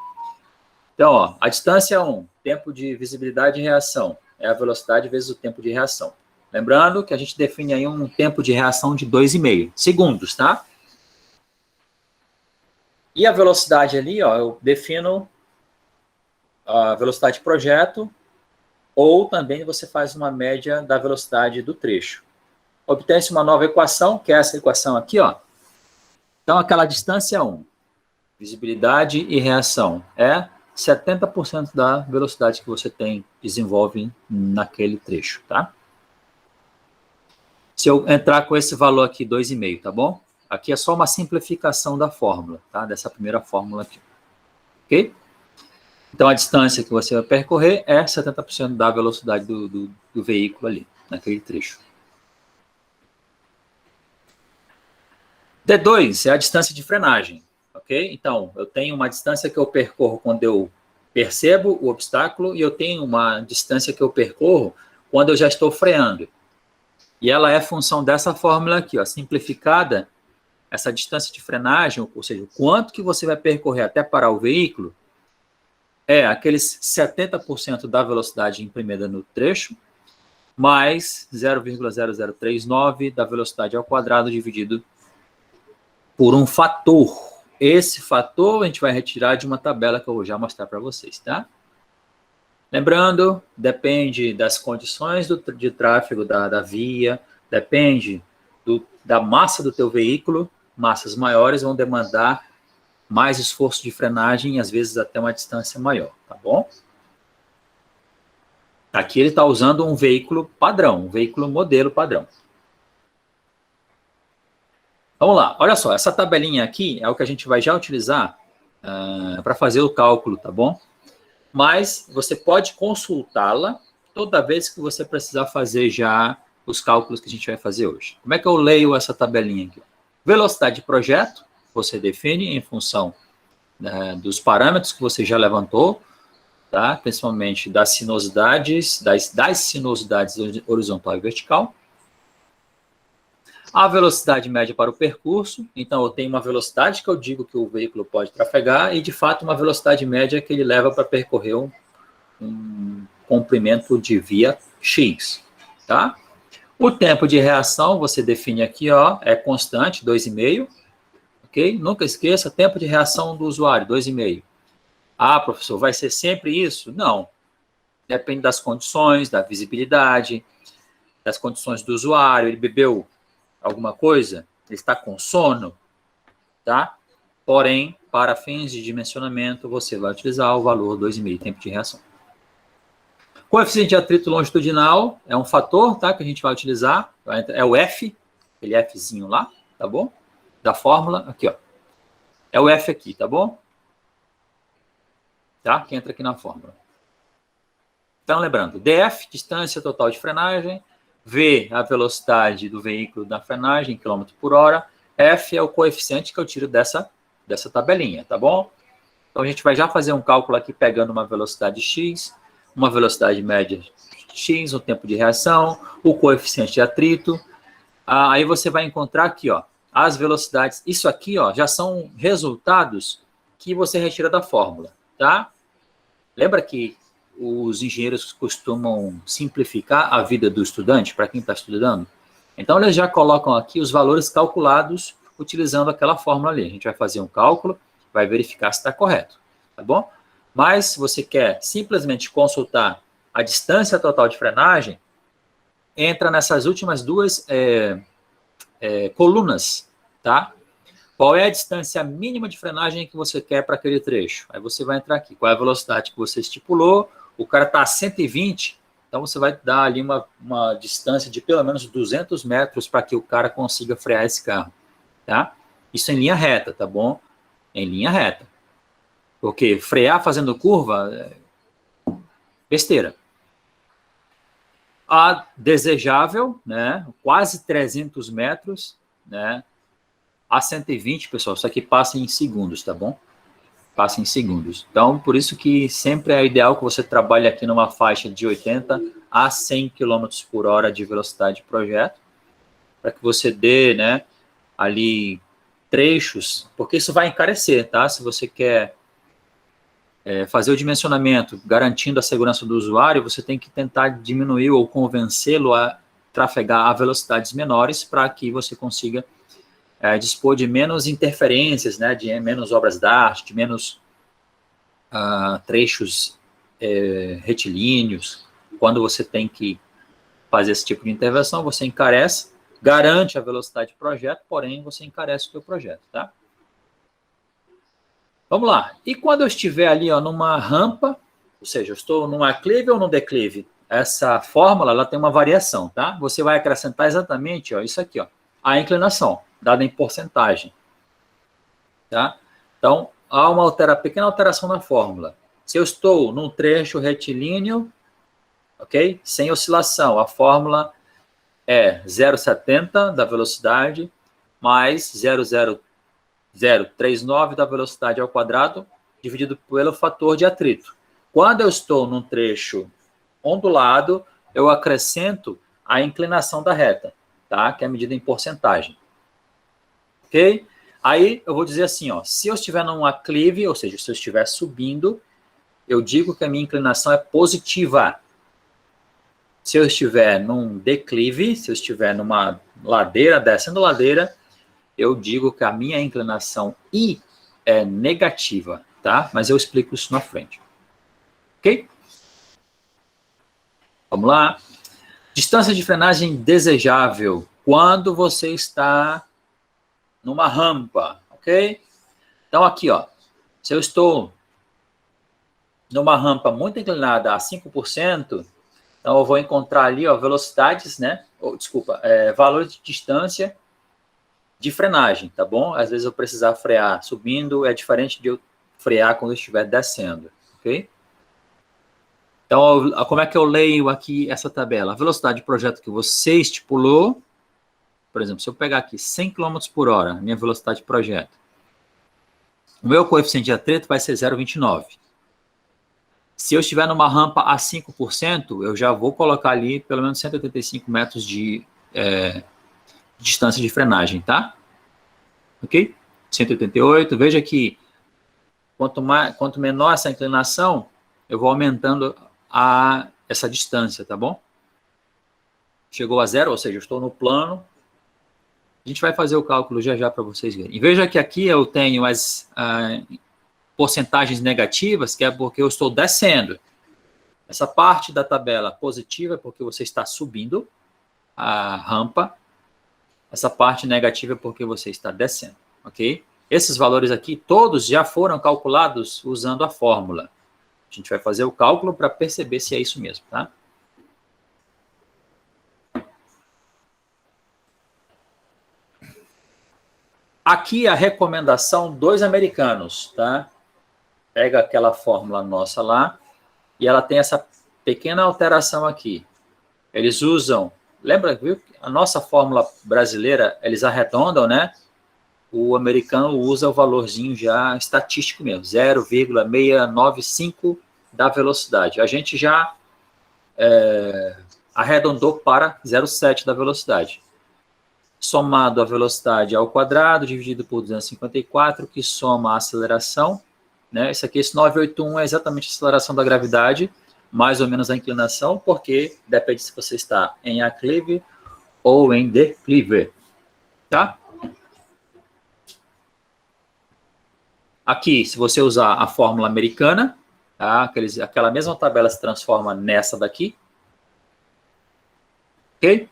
Então, ó, a distância é 1, tempo de visibilidade e reação, é a velocidade vezes o tempo de reação. Lembrando que a gente define aí um tempo de reação de 2,5 segundos, tá? E a velocidade ali, ó, eu defino a velocidade de projeto, ou também você faz uma média da velocidade do trecho. Obtém-se uma nova equação, que é essa equação aqui, ó. Então, aquela distância é 1. Visibilidade e reação é 70% da velocidade que você desenvolve naquele trecho, tá? Se eu entrar com esse valor aqui, 2,5, tá bom? Aqui é só uma simplificação da fórmula, tá? Dessa primeira fórmula aqui. Ok? Então, a distância que você vai percorrer é 70% da velocidade do veículo ali, naquele trecho. D2 é a distância de frenagem, ok? Então, eu tenho uma distância que eu percorro quando eu percebo o obstáculo e eu tenho uma distância que eu percorro quando eu já estou freando. E ela é função dessa fórmula aqui, ó, simplificada, essa distância de frenagem, ou seja, o quanto que você vai percorrer até parar o veículo, é aqueles 70% da velocidade imprimida no trecho, mais 0,0039 da velocidade ao quadrado dividido por um fator. Esse fator a gente vai retirar de uma tabela que eu vou já mostrar para vocês, tá? Lembrando, depende das condições de tráfego da via, depende da massa do teu veículo. Massas maiores vão demandar mais esforço de frenagem e às vezes até uma distância maior, tá bom? Aqui ele está usando um veículo padrão, um veículo modelo padrão. Vamos lá, olha só, essa tabelinha aqui é o que a gente vai já utilizar para fazer o cálculo, tá bom? Mas você pode consultá-la toda vez que você precisar fazer já os cálculos que a gente vai fazer hoje. Como é que eu leio essa tabelinha aqui? Velocidade de projeto, você define em função dos parâmetros que você já levantou, tá? Principalmente das sinuosidades, das sinuosidades horizontal e vertical. A velocidade média para o percurso, então eu tenho uma velocidade que eu digo que o veículo pode trafegar e, de fato, uma velocidade média que ele leva para percorrer um comprimento de via X, tá? O tempo de reação, você define aqui, ó, é constante, 2,5, ok? Nunca esqueça, tempo de reação do usuário, 2,5. Ah, professor, vai ser sempre isso? Não. Depende das condições, da visibilidade, das condições do usuário, ele bebeu alguma coisa, ele está com sono, tá? Porém, para fins de dimensionamento, você vai utilizar o valor 2,5, tempo de reação. Coeficiente de atrito longitudinal é um fator, tá? Que a gente vai utilizar, é o F, aquele Fzinho lá, tá bom? Da fórmula, aqui, ó. É o F aqui, tá bom? Tá? Que entra aqui na fórmula. Então, lembrando, DF, distância total de frenagem, V, a velocidade do veículo da frenagem, em km por hora, F é o coeficiente que eu tiro dessa tabelinha, tá bom? Então, a gente vai já fazer um cálculo aqui pegando uma velocidade X, uma velocidade média X, o tempo de reação, o coeficiente de atrito. Aí você vai encontrar aqui, ó, as velocidades. Isso aqui, ó, já são resultados que você retira da fórmula, tá? Lembra que os engenheiros costumam simplificar a vida do estudante, para quem está estudando? Então, eles já colocam aqui os valores calculados utilizando aquela fórmula ali. A gente vai fazer um cálculo, vai verificar se está correto, tá bom? Mas, se você quer simplesmente consultar a distância total de frenagem, entra nessas últimas duas colunas, tá? Qual é a distância mínima de frenagem que você quer para aquele trecho? Aí você vai entrar aqui. Qual é a velocidade que você estipulou? O cara está a 120, então você vai dar ali uma distância de pelo menos 200 metros para que o cara consiga frear esse carro, tá? Isso em linha reta, tá bom? Em linha reta. Porque frear fazendo curva é besteira. A desejável, né? Quase 300 metros, né? A 120, pessoal, isso aqui passa em segundos, tá bom? Passa em segundos. Então, por isso que sempre é ideal que você trabalhe aqui numa faixa de 80 a 100 km por hora de velocidade de projeto, para que você dê, né, ali trechos, porque isso vai encarecer, tá? Se você quer fazer o dimensionamento garantindo a segurança do usuário, você tem que tentar diminuir ou convencê-lo a trafegar a velocidades menores para que você consiga dispor de menos interferências, né, de menos obras d'arte, de menos trechos retilíneos. Quando você tem que fazer esse tipo de intervenção, você encarece, garante a velocidade de projeto, porém você encarece o seu projeto, tá? Vamos lá. E quando eu estiver ali, ó, numa rampa, ou seja, eu estou num aclive ou num declive, essa fórmula ela tem uma variação, tá? Você vai acrescentar exatamente, ó, isso aqui, ó, a inclinação, dada em porcentagem, tá? Então, há uma pequena alteração na fórmula. Se eu estou num trecho retilíneo, ok? Sem oscilação, a fórmula é 0,70 da velocidade mais 0,0039 da velocidade ao quadrado dividido pelo fator de atrito. Quando eu estou num trecho ondulado, eu acrescento a inclinação da reta, tá? Que é medida em porcentagem. Ok? Aí eu vou dizer assim, ó, se eu estiver num aclive, ou seja, se eu estiver subindo, eu digo que a minha inclinação é positiva. Se eu estiver num declive, se eu estiver numa ladeira, descendo ladeira, eu digo que a minha inclinação I é negativa, tá? Mas eu explico isso na frente. Ok? Vamos lá. Distância de frenagem desejável quando você está numa rampa, ok? Então aqui, ó, se eu estou numa rampa muito inclinada a 5%, então eu vou encontrar ali, ó, velocidades, né? Valores de distância de frenagem, tá bom? Às vezes eu precisar frear subindo, é diferente de eu frear quando eu estiver descendo, ok? Então, como é que eu leio aqui essa tabela? A velocidade de projeto que você estipulou, por exemplo, se eu pegar aqui 100 km por hora, minha velocidade de projeto, o meu coeficiente de atrito vai ser 0,29. Se eu estiver numa rampa a 5%, eu já vou colocar ali pelo menos 185 metros de distância de frenagem, tá? Ok? 188. Veja que quanto menor essa inclinação, eu vou aumentando essa distância, tá bom? Chegou a zero, ou seja, eu estou no plano. A gente vai fazer o cálculo já para vocês verem. E veja que aqui eu tenho as porcentagens negativas, que é porque eu estou descendo. Essa parte da tabela positiva é porque você está subindo a rampa. Essa parte negativa é porque você está descendo, ok? Esses valores aqui, todos já foram calculados usando a fórmula. A gente vai fazer o cálculo para perceber se é isso mesmo, tá? Aqui a recomendação dos americanos, tá? Pega aquela fórmula nossa lá e ela tem essa pequena alteração aqui. Eles usam, lembra, viu? A nossa fórmula brasileira, eles arredondam, né? O americano usa o valorzinho já estatístico mesmo, 0,695 da velocidade. A gente já arredondou para 0,7 da velocidade. Somado a velocidade ao quadrado, dividido por 254, que soma a aceleração. Né? Esse 981 é exatamente a aceleração da gravidade, mais ou menos a inclinação, porque depende se você está em aclive ou em declive. Tá? Aqui, se você usar a fórmula americana, tá? Aquela mesma tabela se transforma nessa daqui. Ok?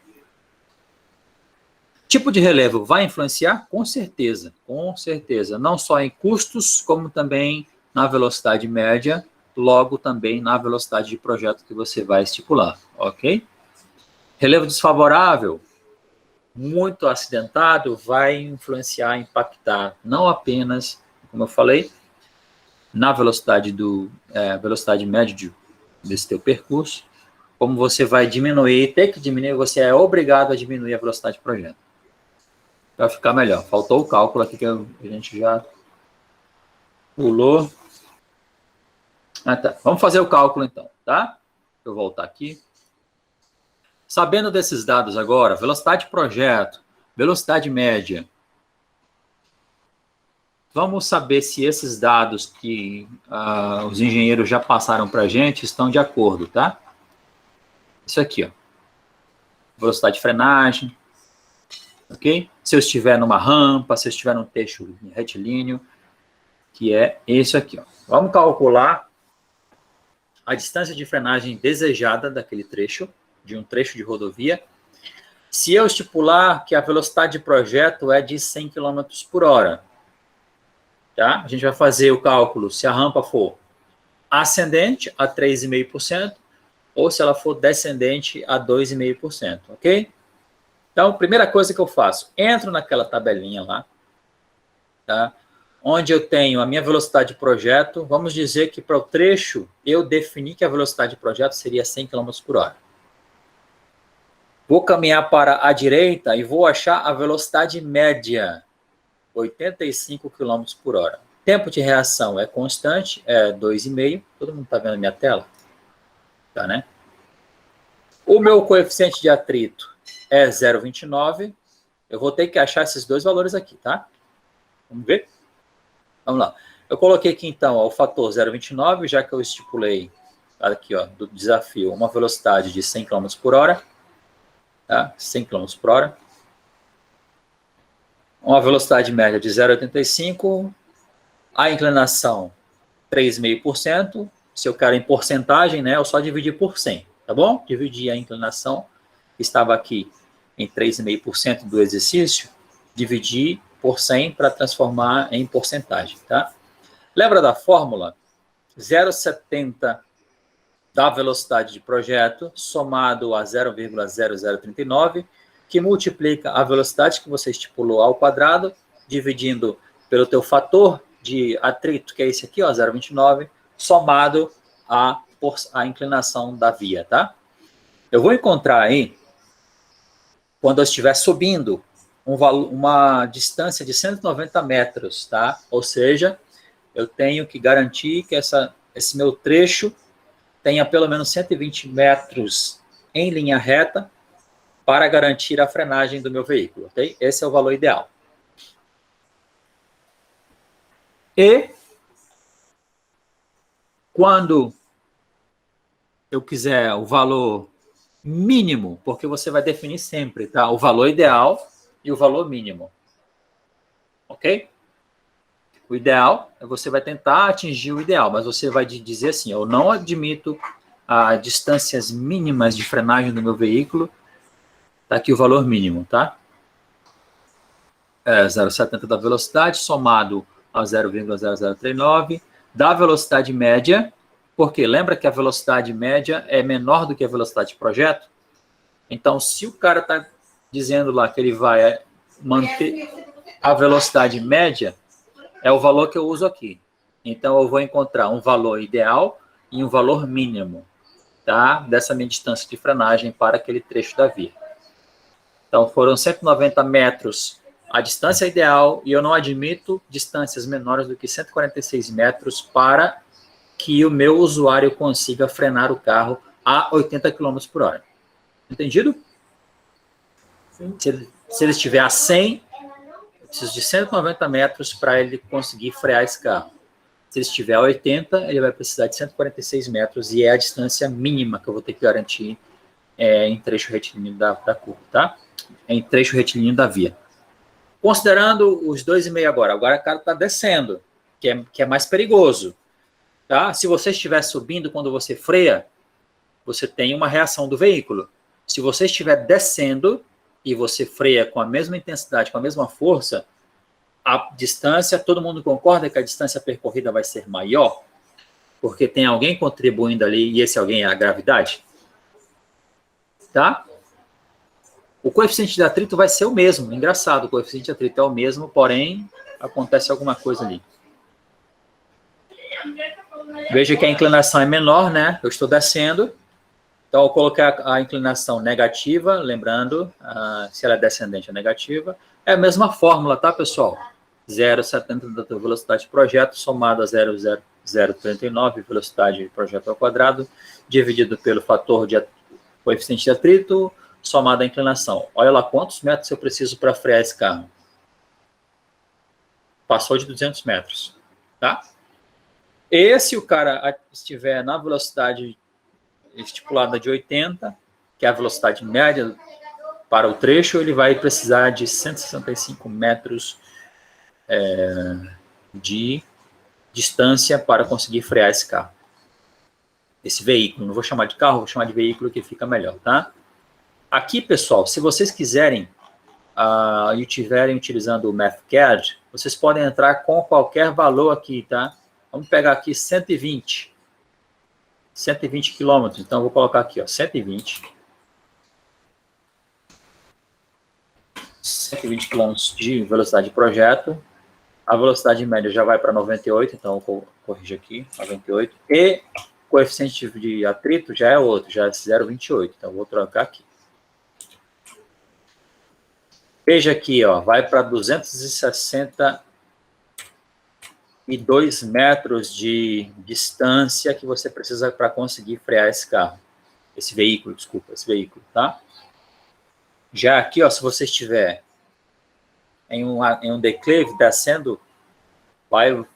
Tipo de relevo vai influenciar? Com certeza, com certeza. Não só em custos, como também na velocidade média, logo também na velocidade de projeto que você vai estipular, ok? Relevo desfavorável, muito acidentado, vai influenciar, impactar, não apenas, como eu falei, na velocidade velocidade média desse teu percurso, como você vai diminuir, ter que diminuir, você é obrigado a diminuir a velocidade de projeto. Para ficar melhor. Faltou o cálculo aqui que a gente já pulou. Tá. Vamos fazer o cálculo então, tá? Deixa eu voltar aqui. Sabendo desses dados agora, velocidade de projeto, velocidade média. Vamos saber se esses dados que os engenheiros já passaram para a gente estão de acordo, tá? Isso aqui, ó. Velocidade de frenagem, ok? Se eu estiver numa rampa, se eu estiver num trecho retilíneo, que é esse aqui, ó. Vamos calcular a distância de frenagem desejada daquele trecho, de um trecho de rodovia, se eu estipular que a velocidade de projeto é de 100 km por hora. Tá? A gente vai fazer o cálculo se a rampa for ascendente a 3,5% ou se ela for descendente a 2,5%, ok? Então, primeira coisa que eu faço, entro naquela tabelinha lá, tá? Onde eu tenho a minha velocidade de projeto, vamos dizer que para o trecho eu defini que a velocidade de projeto seria 100 km por hora. Vou caminhar para a direita e vou achar a velocidade média, 85 km por hora. Tempo de reação é constante, é 2,5. Todo mundo está vendo a minha tela? Tá, né? O meu coeficiente de atrito é 0,29. Eu vou ter que achar esses dois valores aqui, tá? Vamos ver? Vamos lá. Eu coloquei aqui, então, ó, o fator 0,29, já que eu estipulei aqui, ó, do desafio, uma velocidade de 100 km por hora. Tá? 100 km por hora. Uma velocidade média de 0,85. A inclinação, 3,5%. Se eu quero em porcentagem, né, eu só dividi por 100, tá bom? Dividi a inclinação, que estava aqui em 3,5% do exercício, dividi por 100 para transformar em porcentagem, tá? Lembra da fórmula? 0,70 da velocidade de projeto somado a 0,0039, que multiplica a velocidade que você estipulou ao quadrado, dividindo pelo teu fator de atrito, que é esse aqui, ó, 0,29, somado a inclinação da via, tá? Eu vou encontrar aí, quando eu estiver subindo, uma distância de 190 metros, tá? Ou seja, eu tenho que garantir que esse meu trecho tenha pelo menos 120 metros em linha reta para garantir a frenagem do meu veículo, ok? Esse é o valor ideal. E quando eu quiser o valor mínimo, porque você vai definir sempre, tá? O valor ideal e o valor mínimo, ok? O ideal, você vai tentar atingir o ideal, mas você vai dizer assim, eu não admito distâncias mínimas de frenagem do meu veículo. Tá aqui o valor mínimo, tá? 0,70 da velocidade somado a 0,0039 da velocidade média, porque lembra que a velocidade média é menor do que a velocidade de projeto? Então, se o cara está dizendo lá que ele vai manter a velocidade média, é o valor que eu uso aqui. Então, eu vou encontrar um valor ideal e um valor mínimo, tá? Dessa minha distância de frenagem para aquele trecho da via. Então, foram 190 metros a distância ideal e eu não admito distâncias menores do que 146 metros para que o meu usuário consiga frenar o carro a 80 km por hora. Entendido? Se ele estiver a 100, eu preciso de 190 metros para ele conseguir frear esse carro. Se ele estiver a 80, ele vai precisar de 146 metros e é a distância mínima que eu vou ter que garantir em trecho retilíneo da curva, tá? Em trecho retilíneo da via. Considerando os 2,5 agora o cara está descendo, que é mais perigoso. Tá? Se você estiver subindo quando você freia, você tem uma reação do veículo. Se você estiver descendo e você freia com a mesma intensidade, com a mesma força, a distância, todo mundo concorda que a distância percorrida vai ser maior? Porque tem alguém contribuindo ali e esse alguém é a gravidade? Tá? O coeficiente de atrito vai ser o mesmo. Engraçado, o coeficiente de atrito é o mesmo, porém, acontece alguma coisa ali. Veja que a inclinação é menor, né? Eu estou descendo. Então, eu coloquei a inclinação negativa, lembrando, se ela é descendente ou negativa. É a mesma fórmula, tá, pessoal? 0,70 da velocidade de projeto, somado a 0,039 velocidade de projeto ao quadrado, dividido pelo fator de coeficiente de atrito, somado à inclinação. Olha lá quantos metros eu preciso para frear esse carro. Passou de 200 metros, tá? E se o cara estiver na velocidade estipulada de 80, que é a velocidade média para o trecho, ele vai precisar de 165 metros de distância para conseguir frear esse carro. Esse veículo, não vou chamar de carro, vou chamar de veículo que fica melhor, tá? Aqui, pessoal, se vocês quiserem e estiverem utilizando o MathCAD, vocês podem entrar com qualquer valor aqui, tá? Vamos pegar aqui 120 quilômetros. Então, eu vou colocar aqui, ó, 120 quilômetros de velocidade de projeto. A velocidade média já vai para 98, então eu vou corrigir aqui, 98. E o coeficiente de atrito já é outro, já é 0,28. Então, eu vou trocar aqui. Veja aqui, ó, vai para 260 e 2 metros de distância que você precisa para conseguir frear esse carro. Esse veículo, desculpa, esse veículo, tá? Já aqui, ó, se você estiver em um declive descendo,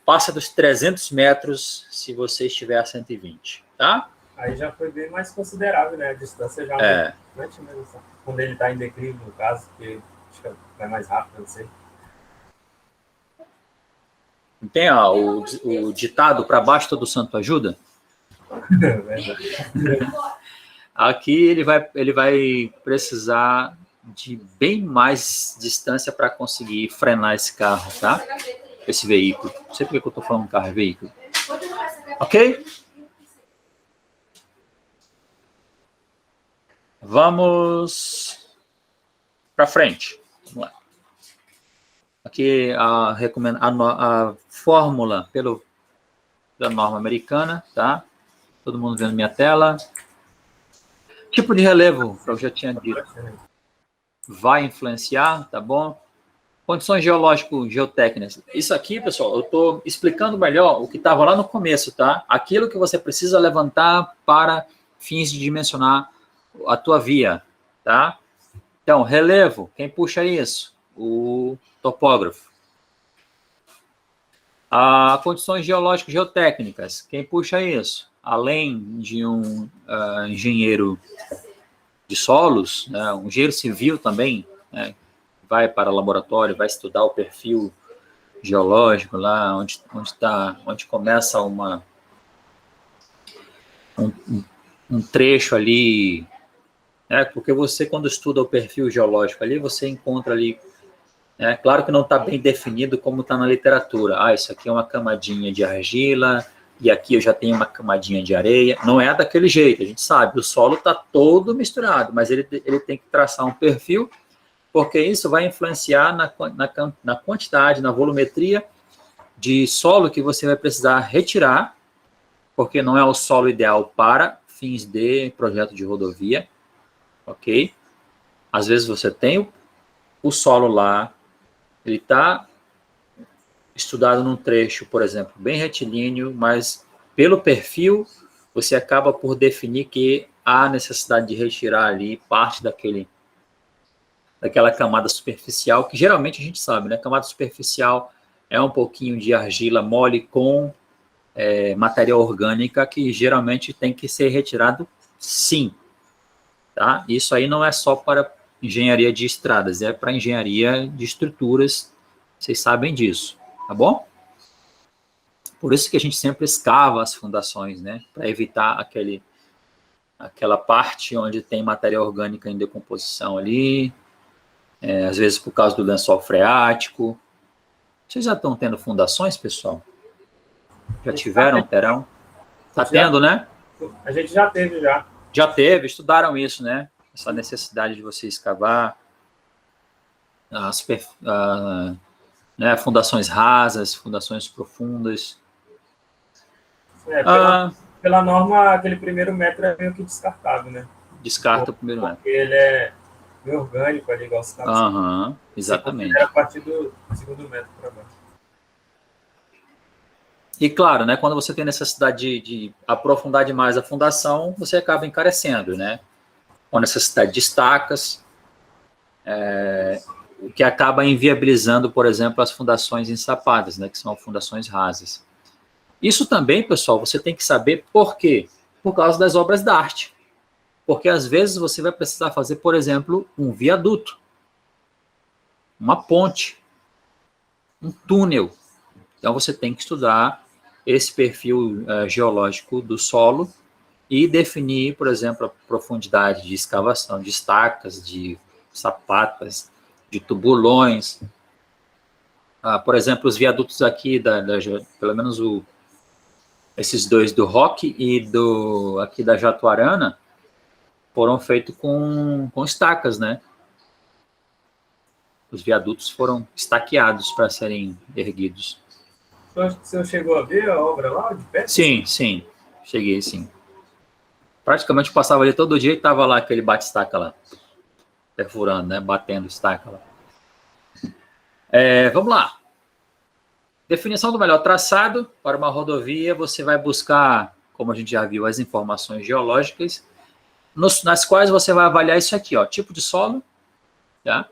passa dos 300 metros se você estiver a 120, tá? Aí já foi bem mais considerável, né? A distância já bastante mesmo. Quando ele está em declive, no caso, que acho que vai mais rápido, não sei. Não tem o ditado para baixo todo santo ajuda? Aqui ele vai precisar de bem mais distância para conseguir frenar esse carro, tá? Esse veículo. Não sei porque eu estou falando carro, é veículo. Ok? Vamos para frente. Vamos lá. Aqui a fórmula da norma americana, tá? Todo mundo vendo minha tela. Tipo de relevo, que eu já tinha dito, vai influenciar, tá bom? Condições geológico-geotécnicas. Isso aqui, pessoal, eu estou explicando melhor o que estava lá no começo, tá? Aquilo que você precisa levantar para fins de dimensionar a tua via, tá? Então, relevo, quem puxa isso? O topógrafo. Condições geológico-geotécnicas, quem puxa isso? Além de um engenheiro de solos, né, um engenheiro civil também, né, vai para o laboratório, vai estudar o perfil geológico lá, onde começa um trecho ali, né, porque você, quando estuda o perfil geológico ali, você encontra ali, claro que não está bem definido como está na literatura. Isso aqui é uma camadinha de argila, e aqui eu já tenho uma camadinha de areia. Não é daquele jeito, a gente sabe, o solo está todo misturado, mas ele tem que traçar um perfil, porque isso vai influenciar na quantidade, na volumetria de solo que você vai precisar retirar, porque não é o solo ideal para fins de projeto de rodovia, ok? Às vezes você tem o solo lá, ele está estudado num trecho, por exemplo, bem retilíneo, mas pelo perfil você acaba por definir que há necessidade de retirar ali parte daquela camada superficial, que geralmente a gente sabe, né? Camada superficial é um pouquinho de argila mole com matéria orgânica que geralmente tem que ser retirado, sim. Tá? Isso aí não é só para engenharia de estradas, é para engenharia de estruturas, vocês sabem disso, tá bom? Por isso que a gente sempre escava as fundações, né? Para evitar aquela parte onde tem matéria orgânica em decomposição ali, às vezes por causa do lençol freático. Vocês já estão tendo fundações, pessoal? Já tiveram, terão? Está tendo, né? A gente já teve, já. Já teve, estudaram isso, né? Essa necessidade de você escavar né, fundações rasas, fundações profundas. Pela norma, aquele primeiro metro é meio que descartado, né? Descarta o primeiro metro. Porque ele é meio orgânico ali, igual você estava exatamente. É a partir do segundo metro para baixo. E claro, né, quando você tem necessidade de aprofundar demais a fundação, você acaba encarecendo, né? Com necessidade de estacas, o que acaba inviabilizando, por exemplo, as fundações ensapadas, né, que são fundações rasas. Isso também, pessoal, você tem que saber por quê. Por causa das obras da arte. Porque às vezes você vai precisar fazer, por exemplo, um viaduto, uma ponte, um túnel. Então você tem que estudar esse perfil geológico do solo e definir, por exemplo, a profundidade de escavação de estacas, de sapatas, de tubulões. Por exemplo, os viadutos aqui, pelo menos esses dois do Roque e aqui da Jatuarana, foram feitos com estacas, né? Os viadutos foram estaqueados para serem erguidos. O senhor chegou a ver a obra lá de perto? Sim, cheguei, sim. Praticamente passava ali todo dia e estava lá aquele bate-estaca lá, perfurando, né? Batendo estaca lá. Vamos lá. Definição do melhor traçado para uma rodovia, você vai buscar, como a gente já viu, as informações geológicas, nas quais você vai avaliar isso aqui, ó, tipo de solo, tá?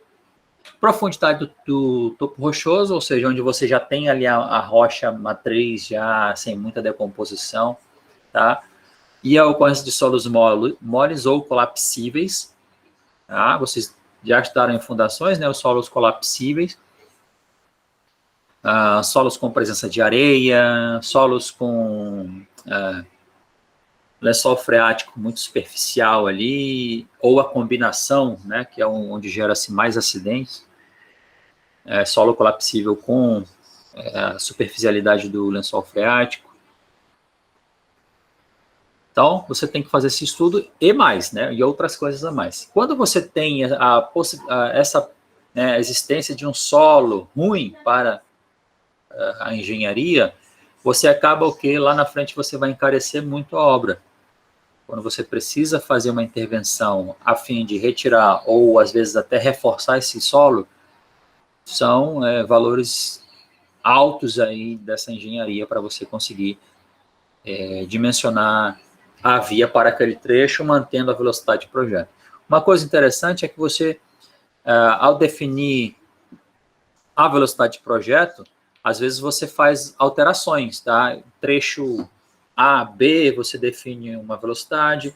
Profundidade do topo rochoso, ou seja, onde você já tem ali a rocha matriz, já sem muita decomposição, tá? E a ocorrência de solos moles ou colapsíveis, tá? Vocês já estudaram em fundações, né, os solos colapsíveis, solos com presença de areia, solos com lençol freático muito superficial ali, ou a combinação, né, que é onde gera-se mais acidentes, solo colapsível com a superficialidade do lençol freático. Então, você tem que fazer esse estudo e mais, né, e outras coisas a mais. Quando você tem essa existência de um solo ruim para a engenharia, você acaba o quê? Lá na frente você vai encarecer muito a obra. Quando você precisa fazer uma intervenção a fim de retirar ou, às vezes, até reforçar esse solo, são valores altos aí dessa engenharia para você conseguir dimensionar a via para aquele trecho, mantendo a velocidade de projeto. Uma coisa interessante é que você, ao definir a velocidade de projeto, às vezes você faz alterações, tá? Trecho A, B, você define uma velocidade,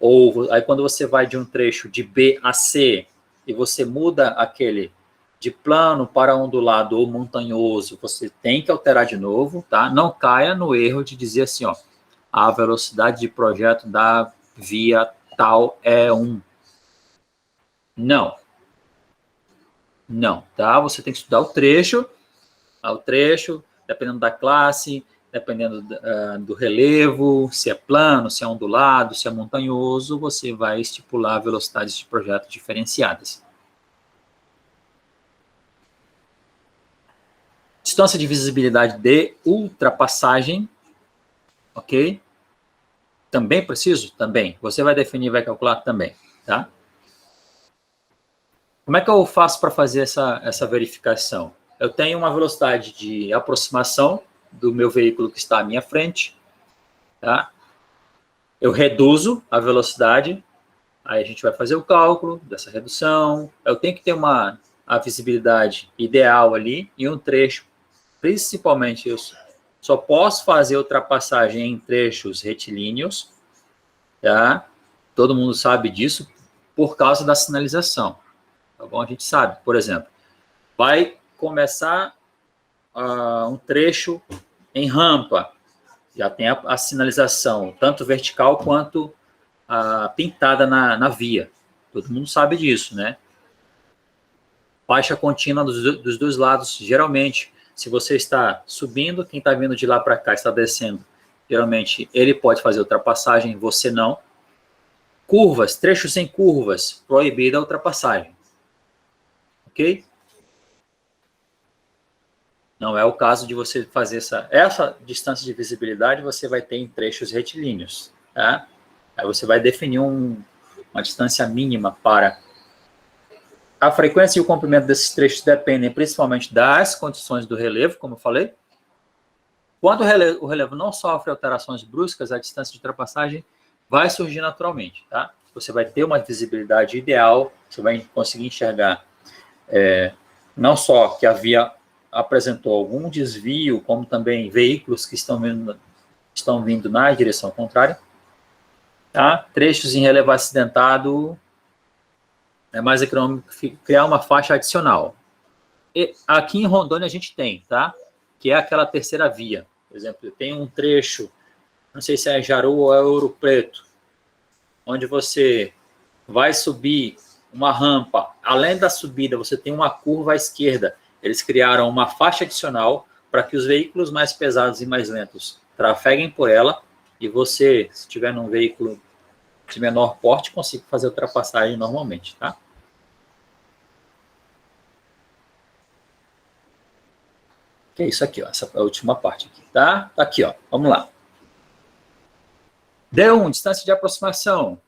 ou aí quando você vai de um trecho de B a C, e você muda aquele de plano para ondulado ou montanhoso, você tem que alterar de novo, tá? Não caia no erro de dizer assim, ó, a velocidade de projeto da via tal é 1. Não. Não, tá? Você tem que estudar o trecho, dependendo da classe, dependendo do relevo, se é plano, se é ondulado, se é montanhoso, você vai estipular velocidades de projeto diferenciadas. Distância de visibilidade de ultrapassagem, ok? Também preciso? Também. Você vai definir e vai calcular? Também, tá? Como é que eu faço para fazer essa verificação? Eu tenho uma velocidade de aproximação do meu veículo que está à minha frente, tá? Eu reduzo a velocidade, aí a gente vai fazer o cálculo dessa redução. Eu tenho que ter a visibilidade ideal ali em um trecho. Principalmente, eu só posso fazer ultrapassagem em trechos retilíneos, tá? Todo mundo sabe disso por causa da sinalização. Tá bom? A gente sabe, por exemplo, vai começar um trecho em rampa, já tem a sinalização, tanto vertical quanto pintada na via. Todo mundo sabe disso, né? Faixa contínua dos dois lados, geralmente, se você está subindo, quem está vindo de lá para cá está descendo, geralmente ele pode fazer ultrapassagem, você não. Curvas, trechos em curvas, proibida a ultrapassagem. Ok? Não é o caso de você fazer essa distância de visibilidade, você vai ter em trechos retilíneos, tá? Aí você vai definir uma distância mínima para... A frequência e o comprimento desses trechos dependem principalmente das condições do relevo, como eu falei. Quando o relevo não sofre alterações bruscas, a distância de ultrapassagem vai surgir naturalmente, tá? Você vai ter uma visibilidade ideal, você vai conseguir enxergar não só que a via apresentou algum desvio, como também veículos que estão vindo na direção contrária. Tá? Trechos em relevo acidentado, é mais econômico criar uma faixa adicional. E aqui em Rondônia a gente tem, tá? Que é aquela terceira via. Por exemplo, tem um trecho, não sei se é Jaru ou é Ouro Preto, onde você vai subir uma rampa. Além da subida, você tem uma curva à esquerda. Eles criaram uma faixa adicional para que os veículos mais pesados e mais lentos trafeguem por ela e você, se tiver num veículo de menor porte, consiga fazer ultrapassagem normalmente, tá? Que é isso aqui, ó, essa é a última parte aqui, tá? Tá aqui, ó, vamos lá. D1, distância de aproximação,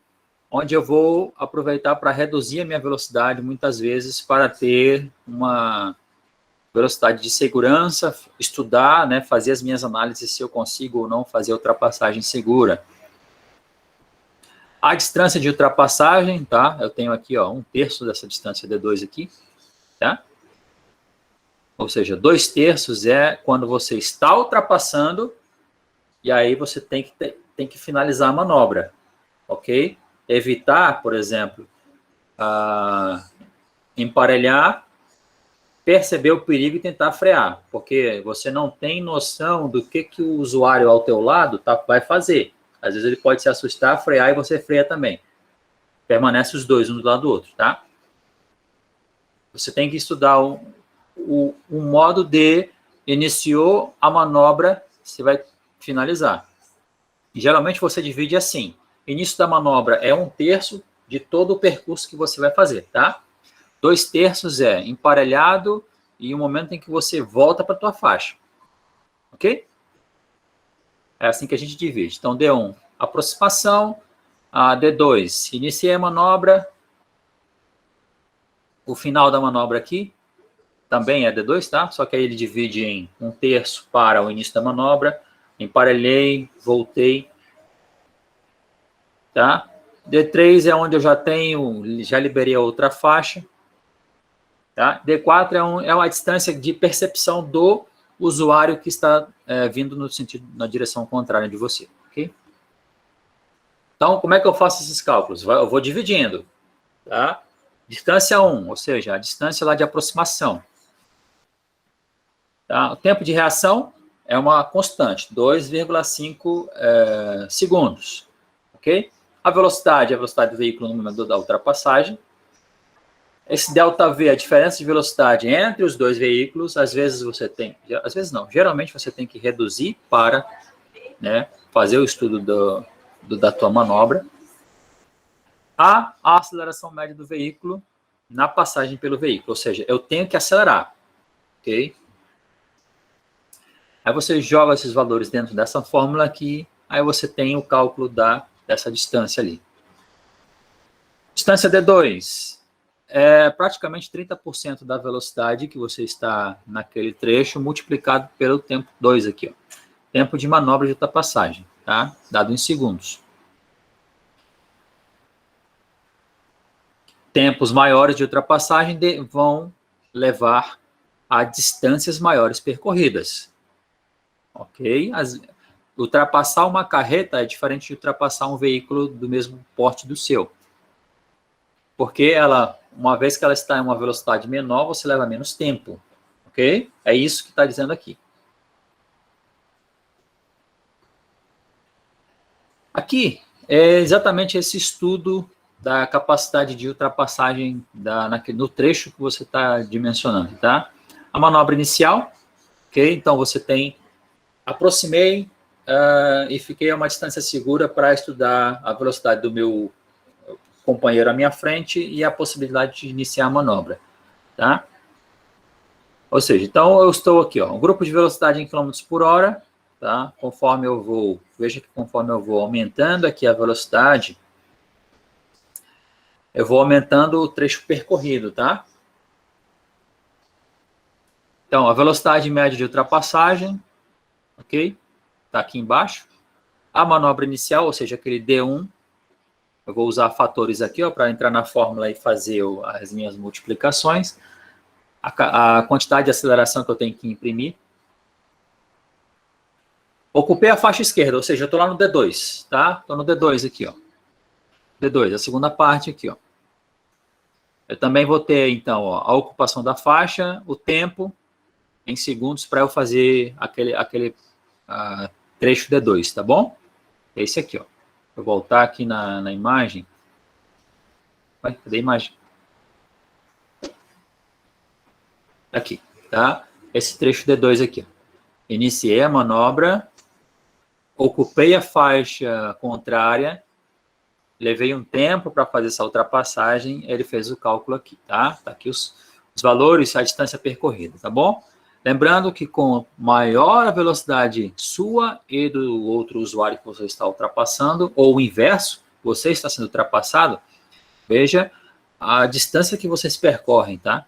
onde eu vou aproveitar para reduzir a minha velocidade, muitas vezes, para ter uma velocidade de segurança, estudar, né, fazer as minhas análises se eu consigo ou não fazer ultrapassagem segura. A distância de ultrapassagem, tá? Eu tenho aqui, ó, 1/3 dessa distância D2 aqui, tá? Ou seja, 2/3 é quando você está ultrapassando e aí você tem que finalizar a manobra, ok? Evitar, por exemplo, emparelhar, perceber o perigo e tentar frear, porque você não tem noção do que o usuário ao teu lado vai fazer. Às vezes ele pode se assustar, frear e você freia também. Permanece os dois, um do lado do outro, tá? Você tem que estudar o modo de iniciou a manobra, você vai finalizar. E, geralmente você divide assim, início da manobra é 1/3 de todo o percurso que você vai fazer, tá? 2/3 é emparelhado e o momento em que você volta para a tua faixa. Ok? É assim que a gente divide. Então, D1, aproximação. D2, iniciei a manobra. O final da manobra aqui também é D2, tá? Só que aí ele divide em 1/3 para o início da manobra. Emparelhei, voltei. Tá? D3 é onde eu já liberei a outra faixa. Tá? D4 é uma distância de percepção do usuário que está vindo na direção contrária de você. Okay? Então, como é que eu faço esses cálculos? Eu vou dividindo. Tá? Distância 1, ou seja, a distância lá de aproximação. Tá? O tempo de reação é uma constante, 2,5 segundos. Ok? A velocidade é a velocidade do veículo no momento da ultrapassagem. Esse ΔV, a diferença de velocidade entre os dois veículos, às vezes não, geralmente você tem que reduzir para, né, fazer o estudo da tua manobra. A aceleração média do veículo na passagem pelo veículo, ou seja, eu tenho que acelerar, ok? Aí você joga esses valores dentro dessa fórmula aqui, aí você tem o cálculo dessa distância ali. Distância D2. É praticamente 30% da velocidade que você está naquele trecho multiplicado pelo tempo 2 aqui, ó. Tempo de manobra de ultrapassagem, tá? Dado em segundos. Tempos maiores de ultrapassagem vão levar a distâncias maiores percorridas. Ok? Ultrapassar uma carreta é diferente de ultrapassar um veículo do mesmo porte do seu. Porque uma vez que ela está em uma velocidade menor, você leva menos tempo. Ok? É isso que está dizendo aqui. Aqui é exatamente esse estudo da capacidade de ultrapassagem no trecho que você está dimensionando, tá? A manobra inicial, ok? Então você tem, aproximei e fiquei a uma distância segura para estudar a velocidade do meu companheiro à minha frente e a possibilidade de iniciar a manobra, tá? Ou seja, então eu estou aqui, ó, um grupo de velocidade em km por hora, tá? Conforme eu vou, veja que conforme eu vou aumentando aqui a velocidade, eu vou aumentando o trecho percorrido, tá? Então, a velocidade média de ultrapassagem, ok? Tá aqui embaixo. A manobra inicial, ou seja, aquele D1, eu vou usar fatores aqui, ó, para entrar na fórmula e fazer as minhas multiplicações. A quantidade de aceleração que eu tenho que imprimir. Ocupei a faixa esquerda, ou seja, eu estou lá no D2, tá? Estou no D2 aqui, ó. D2, a segunda parte aqui, ó. Eu também vou ter, então, ó, a ocupação da faixa, o tempo em segundos para eu fazer aquele trecho D2, tá bom? Esse aqui, ó. Vou voltar aqui na imagem. Vai, cadê a imagem? Aqui, tá? Esse trecho D2 aqui, ó. Iniciei a manobra, ocupei a faixa contrária, levei um tempo para fazer essa ultrapassagem, ele fez o cálculo aqui, tá? Tá aqui os valores, a distância percorrida, tá bom? Lembrando que com maior a velocidade sua e do outro usuário que você está ultrapassando, ou o inverso, você está sendo ultrapassado, veja a distância que vocês percorrem, tá?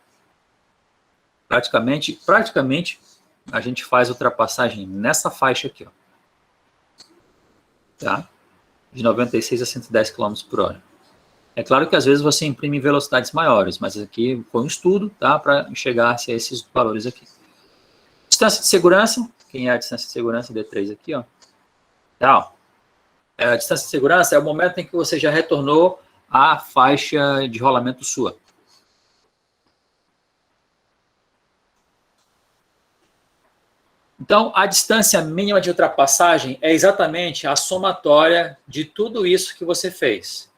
Praticamente, a gente faz ultrapassagem nessa faixa aqui, ó. Tá? De 96 a 110 km por hora. É claro que às vezes você imprime velocidades maiores, mas aqui foi um estudo, tá? Para chegar-se a esses valores aqui. Distância de segurança, quem é a distância de segurança? D3 aqui, ó. Tá, ó. A distância de segurança é o momento em que você já retornou à faixa de rolamento sua. Então, a distância mínima de ultrapassagem é exatamente a somatória de tudo isso que você fez.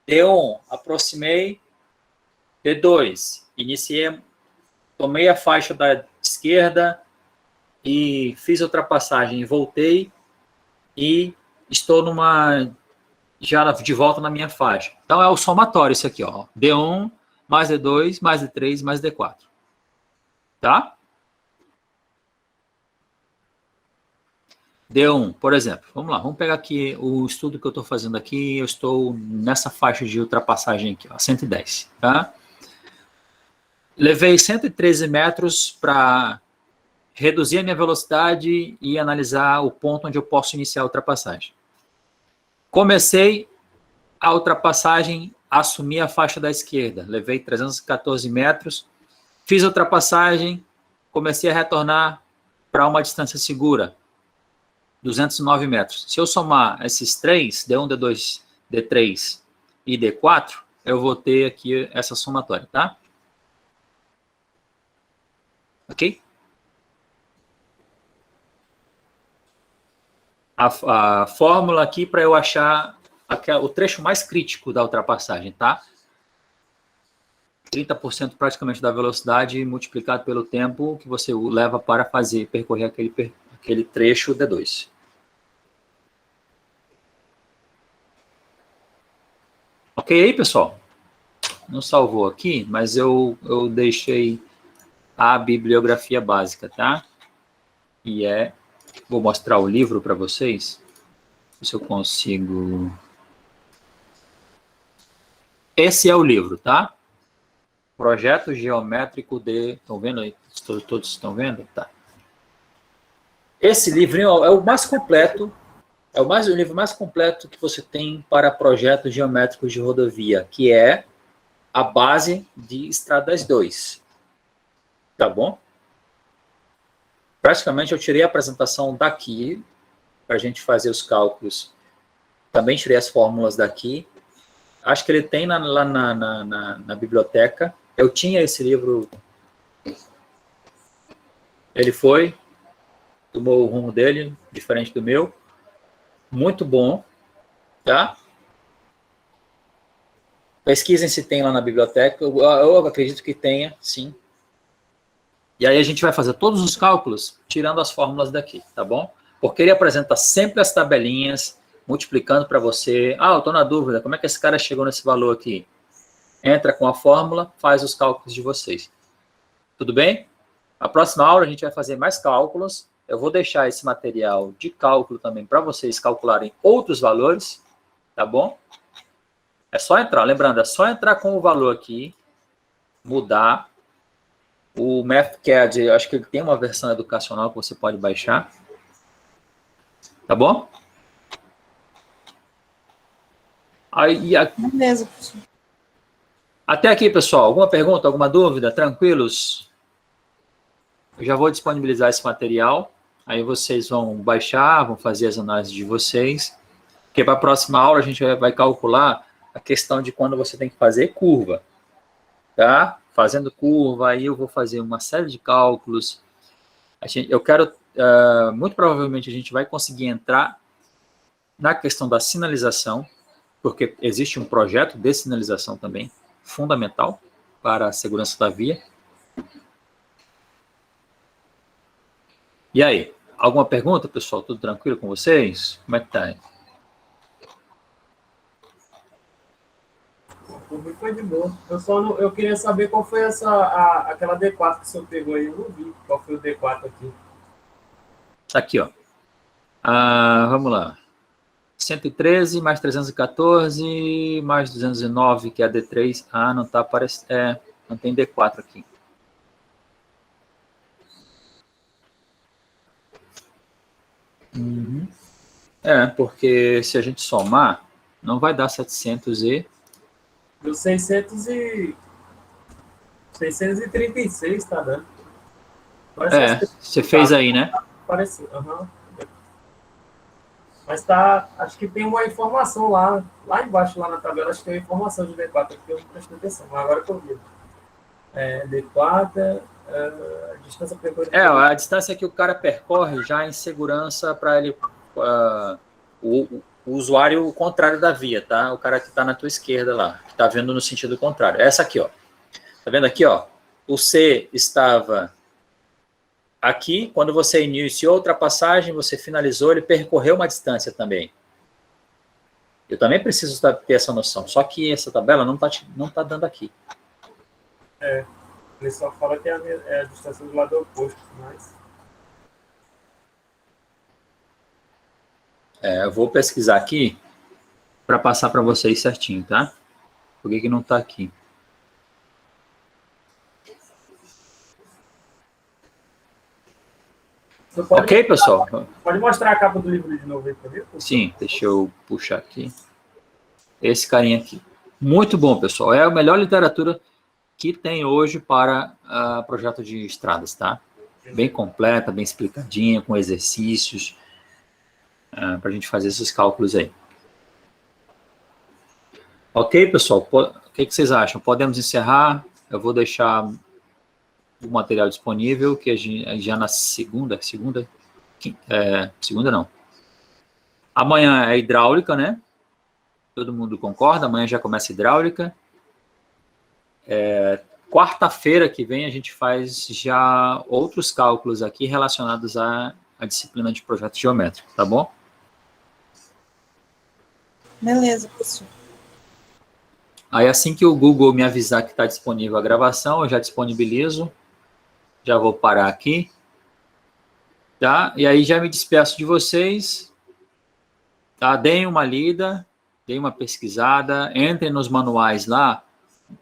D1, aproximei. D2, iniciei, tomei a faixa da esquerda e fiz a ultrapassagem, voltei e estou já de volta na minha faixa. Então, é o somatório isso aqui, ó. D1, mais D2, mais D3, mais D4. Tá? D1, por exemplo, vamos lá, vamos pegar aqui o estudo que eu estou fazendo aqui, eu estou nessa faixa de ultrapassagem aqui, ó, 110, tá? Levei 113 metros para reduzir a minha velocidade e analisar o ponto onde eu posso iniciar a ultrapassagem. Comecei a ultrapassagem, assumi a faixa da esquerda, levei 314 metros, fiz a ultrapassagem, comecei a retornar para uma distância segura, 209 metros. Se eu somar esses três, D1, D2, D3 e D4, eu vou ter aqui essa somatória, tá? Ok? A fórmula aqui para eu achar o trecho mais crítico da ultrapassagem, tá? 30% praticamente da velocidade multiplicado pelo tempo que você leva para percorrer aquele trecho D2. Ok aí, pessoal? Não salvou aqui, mas eu deixei a bibliografia básica, tá? E vou mostrar o livro para vocês, se eu consigo. Esse é o livro, tá? Projeto Geométrico de... Estão vendo aí? Todos estão vendo? Tá. Esse livrinho é o mais completo, o livro mais completo que você tem para projetos geométricos de rodovia, que é a base de Estradas 2. Tá bom? Praticamente eu tirei a apresentação daqui, para a gente fazer os cálculos. Também tirei as fórmulas daqui. Acho que ele tem lá na biblioteca. Eu tinha esse livro. Ele tomou o rumo dele, diferente do meu. Muito bom, tá? Pesquisem se tem lá na biblioteca. Eu acredito que tenha, sim. E aí a gente vai fazer todos os cálculos tirando as fórmulas daqui, tá bom? Porque ele apresenta sempre as tabelinhas, multiplicando para você. Eu estou na dúvida, como é que esse cara chegou nesse valor aqui? Entra com a fórmula, faz os cálculos de vocês. Tudo bem? Na próxima aula a gente vai fazer mais cálculos. Eu vou deixar esse material de cálculo também para vocês calcularem outros valores, tá bom? É só entrar, lembrando, é só entrar com o valor aqui, mudar. O MathCAD, acho que ele tem uma versão educacional que você pode baixar. Tá bom? Beleza, professor. Até aqui, pessoal. Alguma pergunta, alguma dúvida? Tranquilos? Eu já vou disponibilizar esse material. Aí vocês vão baixar, vão fazer as análises de vocês. Porque para a próxima aula a gente vai calcular a questão de quando você tem que fazer curva. Tá? Fazendo curva, aí eu vou fazer uma série de cálculos. Eu quero, muito provavelmente a gente vai conseguir entrar na questão da sinalização, porque existe um projeto de sinalização também, fundamental para a segurança da via. E aí, alguma pergunta, pessoal? Tudo tranquilo com vocês? Como é que tá aí? Foi de boa. Eu queria saber qual foi aquela D4 que o senhor pegou aí. Eu não vi qual foi o D4 aqui. Aqui, ó. Vamos lá. 113 mais 314 mais 209, que é a D3. Não tá aparecendo. Não tem D4 aqui. Uhum. Porque se a gente somar, não vai dar 700 e... Deu 636, tá dando. Você fez aí, né? Parecido, aham. Mas tá, acho que tem uma informação lá embaixo, lá na tabela, acho que tem uma informação de D4 aqui, eu não prestei atenção, mas agora que eu vi. D4, a distância percorrida. A distância que o cara percorre já em segurança para ele... o usuário contrário da via, tá? O cara que está na tua esquerda lá, que está vendo no sentido contrário. Essa aqui, ó. Tá vendo aqui, ó? O C estava aqui, quando você iniciou a ultrapassagem, você finalizou, ele percorreu uma distância também. Eu também preciso ter essa noção, só que essa tabela não tá dando aqui. Ele só fala que é a distância do lado oposto, mas... Eu vou pesquisar aqui para passar para vocês certinho, tá? Por que não está aqui? Ok, pessoal? Pode mostrar a capa do livro de novo aí para ver? Sim, deixa eu puxar aqui. Esse carinha aqui. Muito bom, pessoal. É a melhor literatura que tem hoje para projeto de estradas, tá? Bem completa, bem explicadinha, com exercícios, para a gente fazer esses cálculos aí. Ok, pessoal? O que vocês acham? Podemos encerrar? Eu vou deixar o material disponível, que a gente, já na segunda não. Amanhã é hidráulica, né? Todo mundo concorda? Amanhã já começa a hidráulica. Quarta-feira que vem a gente faz já outros cálculos aqui relacionados à disciplina de projeto geométrico, tá bom? Beleza, professor. Aí assim que o Google me avisar que está disponível a gravação, eu já disponibilizo. Já vou parar aqui. Tá? E aí já me despeço de vocês. Tá? Deem uma lida, deem uma pesquisada, entrem nos manuais lá.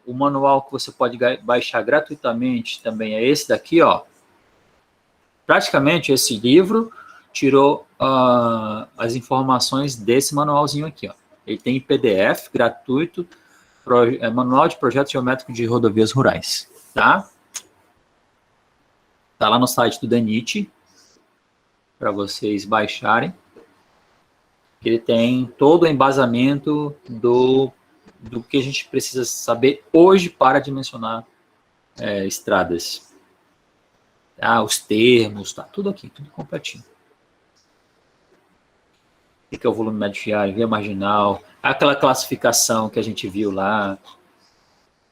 O manual que você pode baixar gratuitamente também é esse daqui, ó. Praticamente esse livro tirou as informações desse manualzinho aqui, ó. Ele tem PDF gratuito, Manual de Projeto Geométrico de Rodovias Rurais, tá? Tá lá no site do DENIT, para vocês baixarem. Ele tem todo o embasamento do que a gente precisa saber hoje para dimensionar estradas. Tá? Os termos, tá tudo aqui, tudo completinho. O que é o volume médio diário, via marginal, aquela classificação que a gente viu lá,